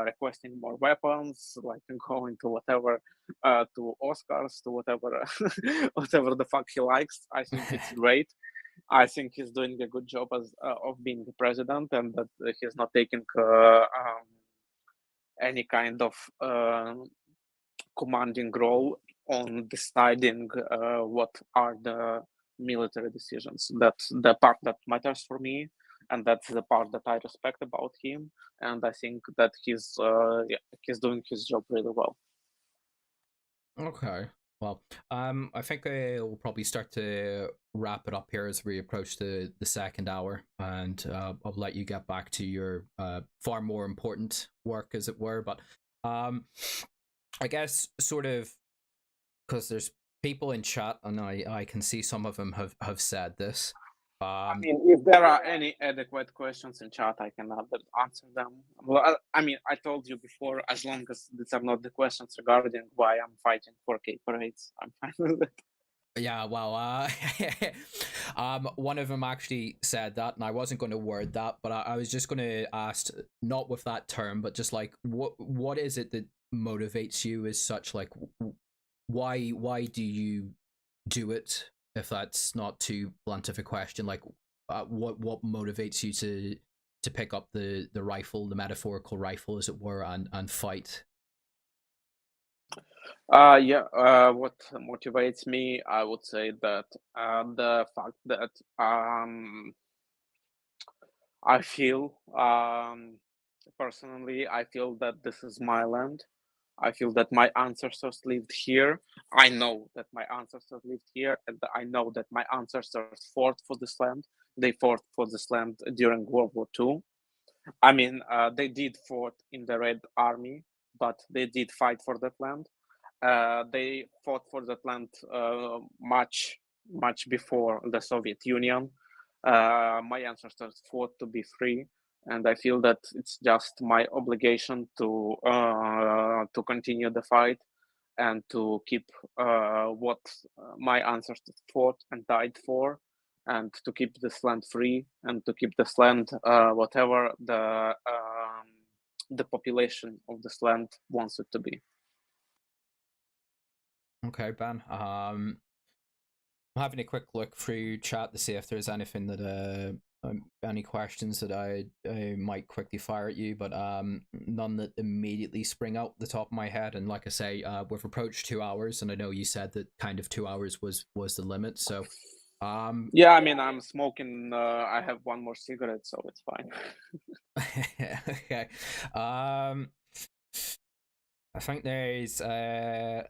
requesting more weapons, like going to whatever, to Oscars, to whatever, whatever the fuck he likes. I think it's great. I think he's doing a good job as of being the president, and that he's not taking any kind of commanding role on deciding what are the military decisions. That's the part that matters for me, and that's the part that I respect about him. And I think that he's doing his job really well. Okay. Well, I think we'll probably start to wrap it up here as we approach the second hour, and I'll let you get back to your far more important work, as it were. But I guess sort of because there's people in chat, and I can see some of them have said this. I mean, if there are any adequate questions in chat, I can answer them. Well, I mean, I told you before, as long as these are not the questions regarding why I'm fighting for K parades, I'm fine with it. Yeah, well, one of them actually said that, and I wasn't going to word that, but I was just going to ask, not with that term, but just like, what is it that motivates you as such? Like, why do you do it? If that's not too blunt of a question, like, what motivates you to pick up the rifle, the metaphorical rifle, as it were, and fight? What motivates me, I would say that the fact that I feel personally, I feel that this is my land. I feel that my ancestors lived here. I know that my ancestors lived here, and I know that my ancestors fought for this land. They fought for this land during World War II. I mean, they did fought in the Red Army, but they did fight for that land. They fought for that land much before the Soviet Union. My ancestors fought to be free, and I feel that it's just my obligation to continue the fight and to keep what my ancestors fought and died for, and to keep this land free, and to keep this land whatever the population of this land wants it to be. Okay, Ben. I'm having a quick look through chat to see if there's anything that any questions that I might quickly fire at you, but none that immediately spring out the top of my head. And like I say, we've approached 2 hours, and I know you said that kind of 2 hours was the limit. So yeah, I mean, I'm smoking. I have one more cigarette, so it's fine. Okay. I think there's no,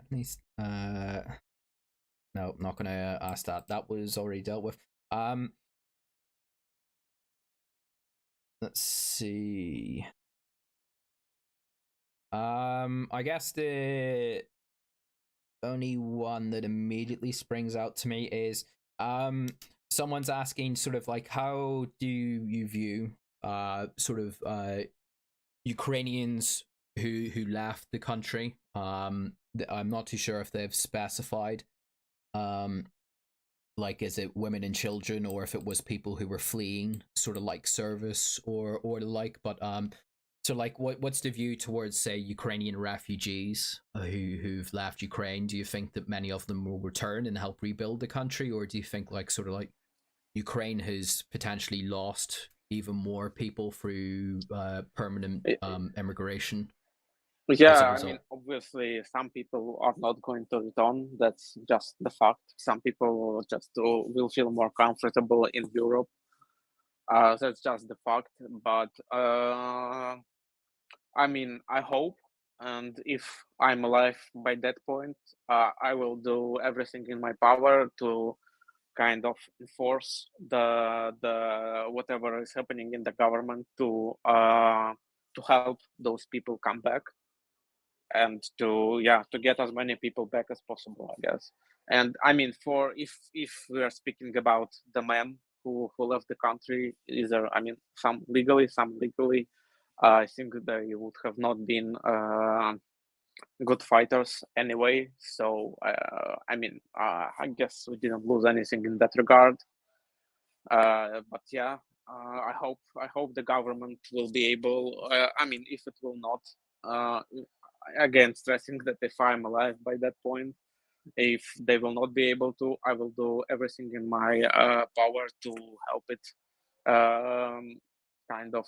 not gonna ask that. That was already dealt with. Let's see. I guess the only one that immediately springs out to me is someone's asking sort of like, how do you view sort of Ukrainians who left the country? I'm not too sure if they've specified like, is it women and children, or if it was people who were fleeing sort of like service or the like, but so like what's the view towards, say, Ukrainian refugees who've left Ukraine? Do you think that many of them will return and help rebuild the country, or do you think like sort of like Ukraine has potentially lost even more people through permanent immigration? Yeah, I mean, obviously, some people are not going to return. That's just the fact. Some people just will feel more comfortable in Europe. That's just the fact. But I mean, I hope, and if I'm alive by that point, I will do everything in my power to kind of enforce the whatever is happening in the government to help those people come back, and to get as many people back as possible, I guess. And I mean, for if we are speaking about the men who left the country, either, I mean, some legally, I think they would have not been good fighters anyway. So I mean, I guess we didn't lose anything in that regard. But yeah, I hope the government will be able. I mean, if it will not, again, stressing that if I'm alive by that point, if they will not be able to, I will do everything in my power to help it kind of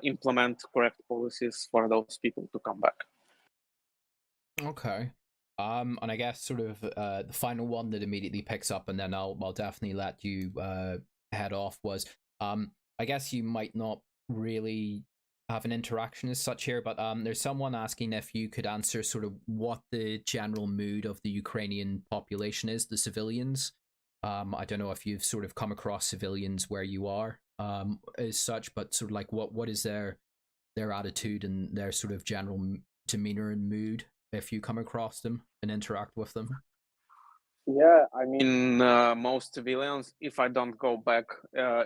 implement correct policies for those people to come back. Okay. And I guess sort of the final one that immediately picks up, and then I'll definitely let you head off, was I guess you might not really have an interaction as such here, but there's someone asking if you could answer sort of what the general mood of the Ukrainian population is, the civilians. I don't know if you've sort of come across civilians where you are as such, but sort of like what is their attitude and their sort of general demeanor and mood if you come across them and interact with them? Yeah, I mean, most civilians, if I don't go back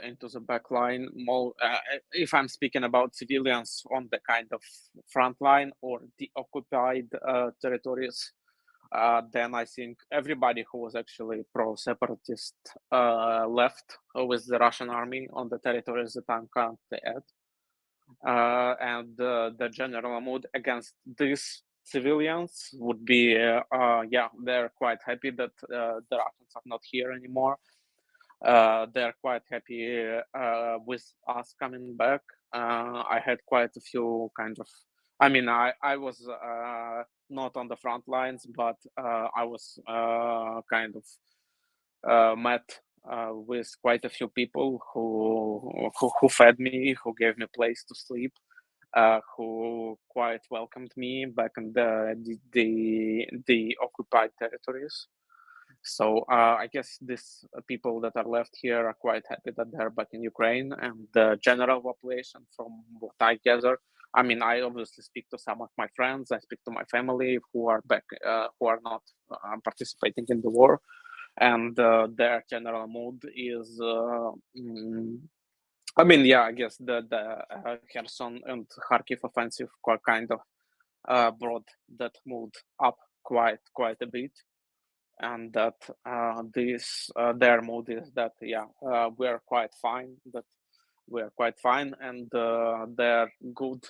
into the back line, if I'm speaking about civilians on the kind of front line or the occupied territories, then I think everybody who was actually pro-separatist left with the Russian army on the territories that I'm currently at. And the general mood against these civilians would be, yeah, they're quite happy that the Russians are not here anymore. They're quite happy with us coming back. I had quite a few kind of, I mean, I was not on the front lines, but I was kind of met with quite a few people who fed me, who gave me a place to sleep, who quite welcomed me back in the occupied territories. So I guess these people that are left here are quite happy that they're back in Ukraine, and the general population, from what I gather, I mean, I obviously speak to some of my friends, I speak to my family who are back, who are not participating in the war, and their general mood is, I mean, yeah, I guess the Kherson and Kharkiv offensive kind of brought that mood up quite a bit, and that this their mood is that, yeah, we're quite fine, that we're quite fine, and they're good.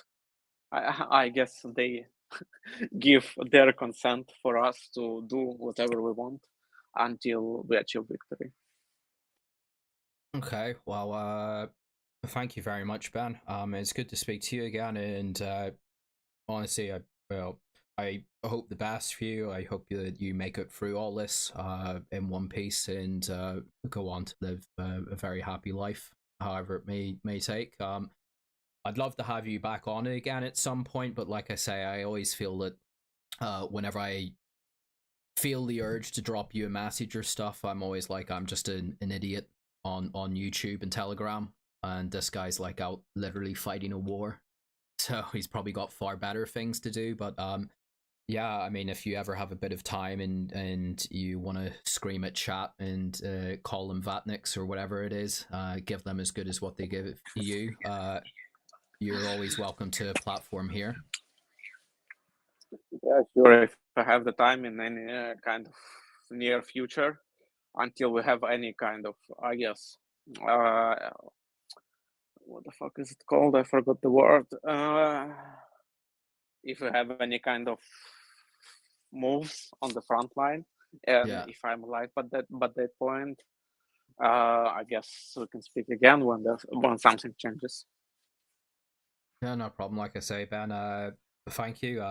I guess they give their consent for us to do whatever we want until we achieve victory. Okay, well, thank you very much, Ben. It's good to speak to you again, and honestly, I hope the best for you. I hope that you make it through all this in one piece and go on to live a very happy life, however it may take. I'd love to have you back on it again at some point, but like I say, I always feel that whenever I feel the urge to drop you a message or stuff, I'm always like, I'm just an idiot on YouTube and Telegram, and this guy's like out literally fighting a war, so he's probably got far better things to do. But yeah, I mean, if you ever have a bit of time and you want to scream at chat and call them vatniks or whatever it is, give them as good as what they give you, you're always welcome to a platform here. Yeah, sure. If I have the time in any kind of near future, until we have any kind of, I guess, what the fuck is it called? I forgot the word. If we have any kind of moves on the front line, and Yeah. if I'm alive at that point, I guess we can speak again when something changes. Yeah, no problem. Like I say, Ben, thank you.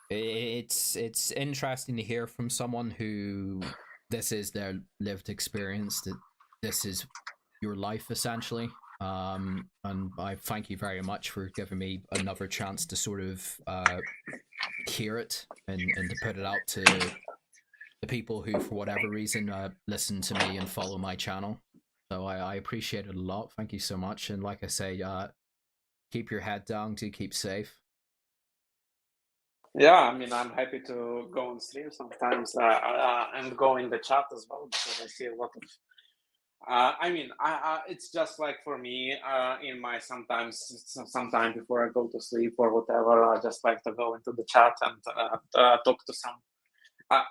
It's interesting to hear from someone who this is their lived experience, that this is your life essentially. And I thank you very much for giving me another chance to sort of hear it and to put it out to the people who, for whatever reason, listen to me and follow my channel. So I appreciate it a lot. Thank you so much. And like I say, keep your head down, to keep safe. Yeah, I mean, I'm happy to go on stream sometimes and go in the chat as well, because I see a lot of. I mean, it's just like for me, in my sometime before I go to sleep or whatever, I just like to go into the chat and talk to some,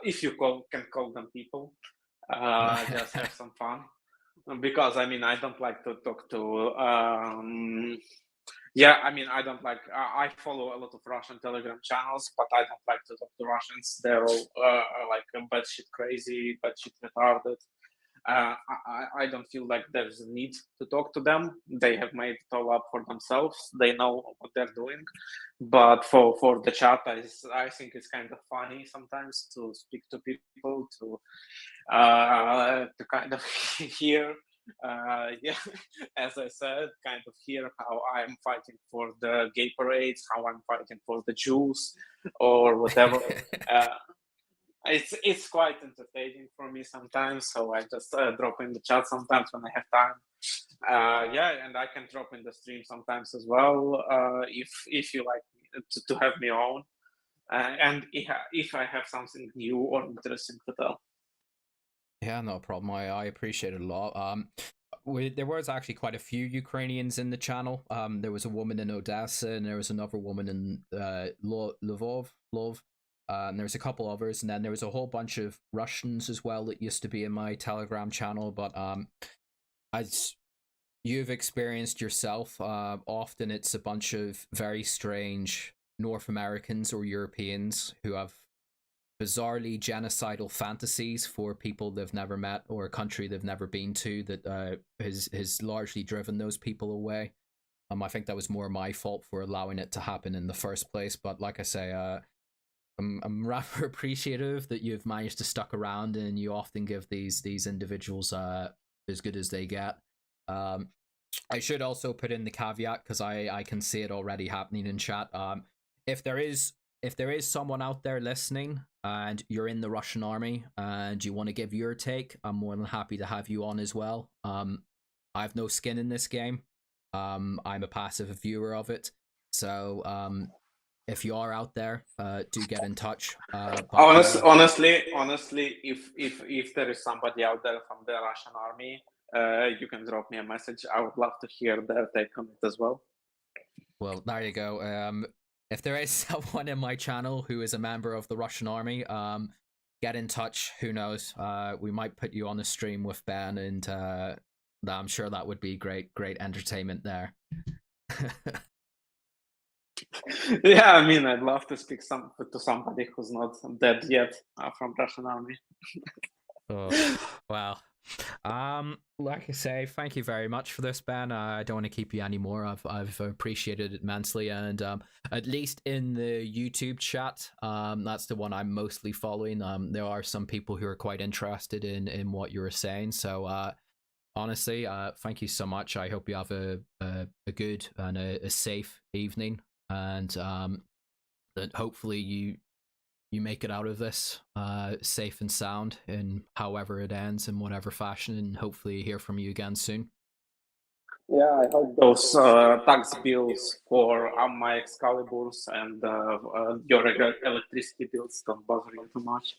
if you can call them people, just have some fun. Because I mean, I don't like to talk to. Yeah, I mean, I don't like. I follow a lot of Russian Telegram channels, but I don't like to talk to Russians. They're all like batshit crazy, batshit retarded. I don't feel like there's a need to talk to them. They have made it all up for themselves. They know what they're doing. But for the chat, I think it's kind of funny sometimes to speak to people, to kind of hear, yeah, as I said, kind of hear how I'm fighting for the gay parades, how I'm fighting for the Jews, or whatever. It's quite entertaining for me sometimes, so I just drop in the chat sometimes when I have time. Yeah, and I can drop in the stream sometimes as well, if you like to have me on. and if I have something new or interesting to tell. Yeah, no problem. I appreciate it a lot. There was actually quite a few Ukrainians in the channel. There was a woman in Odessa, and there was another woman in Lvov, and there was a couple others, and then there was a whole bunch of Russians as well that used to be in my Telegram channel. But as you've experienced yourself, often it's a bunch of very strange North Americans or Europeans who have bizarrely genocidal fantasies for people they've never met or a country they've never been to that has largely driven those people away. I think that was more my fault for allowing it to happen in the first place. But like I say, I'm rather appreciative that you've managed to stuck around, and you often give these individuals as good as they get. I should also put in the caveat, because I can see it already happening in chat. If there is someone out there listening and you're in the Russian army and you want to give your take, I'm more than happy to have you on as well. I have no skin in this game. I'm a passive viewer of it. So if you are out there, do get in touch. Honestly, if there is somebody out there from the Russian army, you can drop me a message. I would love to hear their take on it as well. Well, there you go. If there is someone in my channel who is a member of the Russian army, get in touch. Who knows? We might put you on a stream with Ben, and I'm sure that would be great entertainment there. Yeah, I mean, I'd love to speak to somebody who's not dead yet from Russian army. Oh, wow. Like I say, thank you very much for this, Ben. I don't want to keep you anymore. I've appreciated it immensely, and at least in the YouTube chat, that's the one I'm mostly following. There are some people who are quite interested in what you were saying. So honestly, thank you so much. I hope you have a good and a safe evening, and that hopefully you make it out of this safe and sound in however it ends, in whatever fashion, and hopefully hear from you again soon. Yeah, I hope those tax bills for my Excaliburs and your electricity bills don't bother you too much.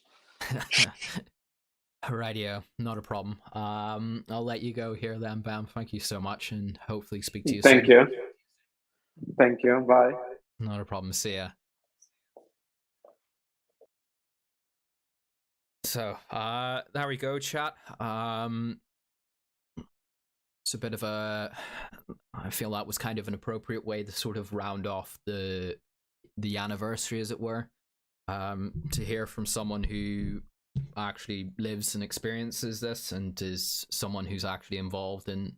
Radio, not a problem. I'll let you go here then, Bam. Thank you so much, and hopefully speak to you soon. Thank you. Bye. Not a problem. See ya. So, there we go, chat. It's a bit of a... I feel that was kind of an appropriate way to sort of round off the anniversary, as it were. To hear from someone who actually lives and experiences this, and is someone who's actually involved in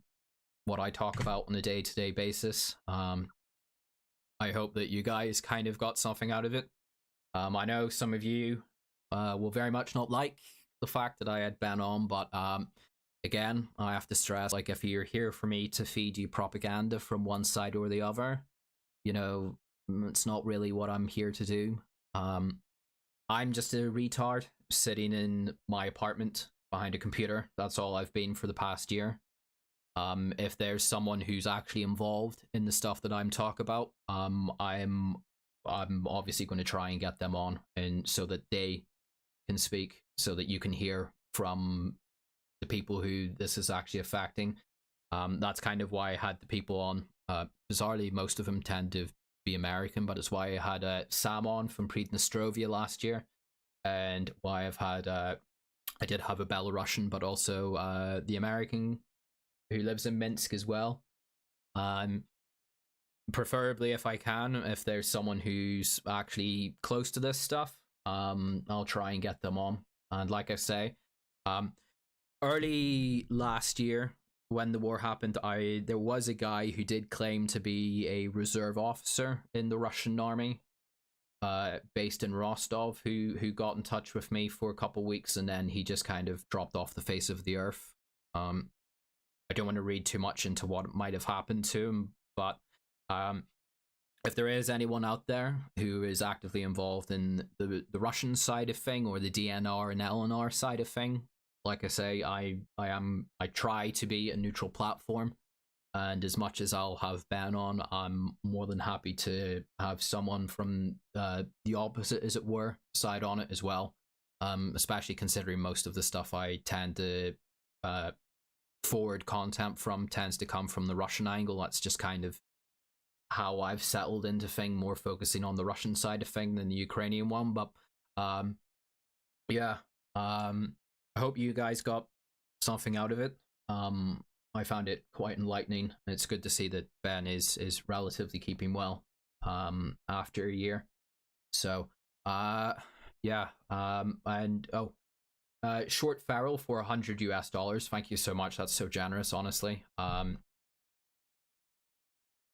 what I talk about on a day-to-day basis. I hope that you guys kind of got something out of it. I know some of you will very much not like the fact that I had Ben on, but again, I have to stress, like, if you're here for me to feed you propaganda from one side or the other, you know, it's not really what I'm here to do. I'm just a retard sitting in my apartment behind a computer. That's all I've been for the past year. If there's someone who's actually involved in the stuff that I'm talking about, I'm obviously going to try and get them on, and so that they can speak, so that you can hear from the people who this is actually affecting. That's kind of why I had the people on. Bizarrely, most of them tend to be American, but it's why I had Sam on from Pridnestrovia last year, and why I've had I did have a Belarusian, but also the American who lives in Minsk as well. Preferably, if I can, if there's someone who's actually close to this stuff, I'll try and get them on. And like I say, early last year, when the war happened, there was a guy who did claim to be a reserve officer in the Russian army, based in Rostov, who got in touch with me for a couple weeks, and then he just kind of dropped off the face of the earth. I don't want to read too much into what might have happened to him, but if there is anyone out there who is actively involved in the Russian side of thing, or the DNR and LNR side of thing, like I say, I try to be a neutral platform. And as much as I'll have Ben on, I'm more than happy to have someone from the opposite, as it were, side on it as well. Especially considering most of the stuff I tend to forward content from tends to come from the Russian angle. That's just kind of how I've settled into thing, more focusing on the Russian side of thing than the Ukrainian one. But yeah, I hope you guys got something out of it. I found it quite enlightening, and it's good to see that Ben is relatively keeping well after a year. So yeah, and Short Farrell for $100. Thank you so much. That's so generous, honestly.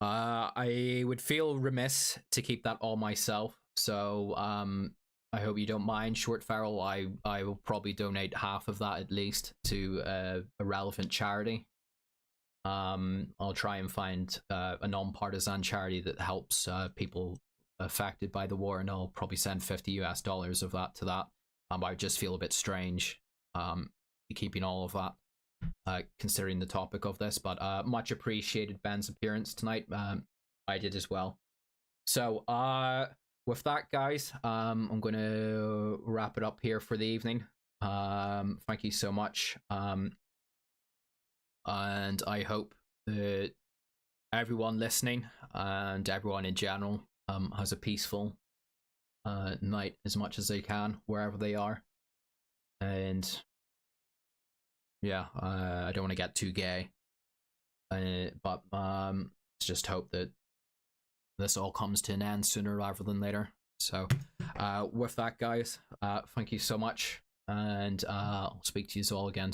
I would feel remiss to keep that all myself. So I hope you don't mind, Short Farrell. I will probably donate half of that at least to a relevant charity. I'll try and find a non-partisan charity that helps people affected by the war, and I'll probably send $50 of that to that. I just feel a bit strange keeping all of that, considering the topic of this, but much appreciated Ben's appearance tonight. I did as well. So with that, guys, I'm going to wrap it up here for the evening. Thank you so much. And I hope that everyone listening and everyone in general has a peaceful night as much as they can wherever they are. And yeah, I don't want to get too gay, but just hope that this all comes to an end sooner rather than later. So with that, guys, thank you so much, and I'll speak to you all again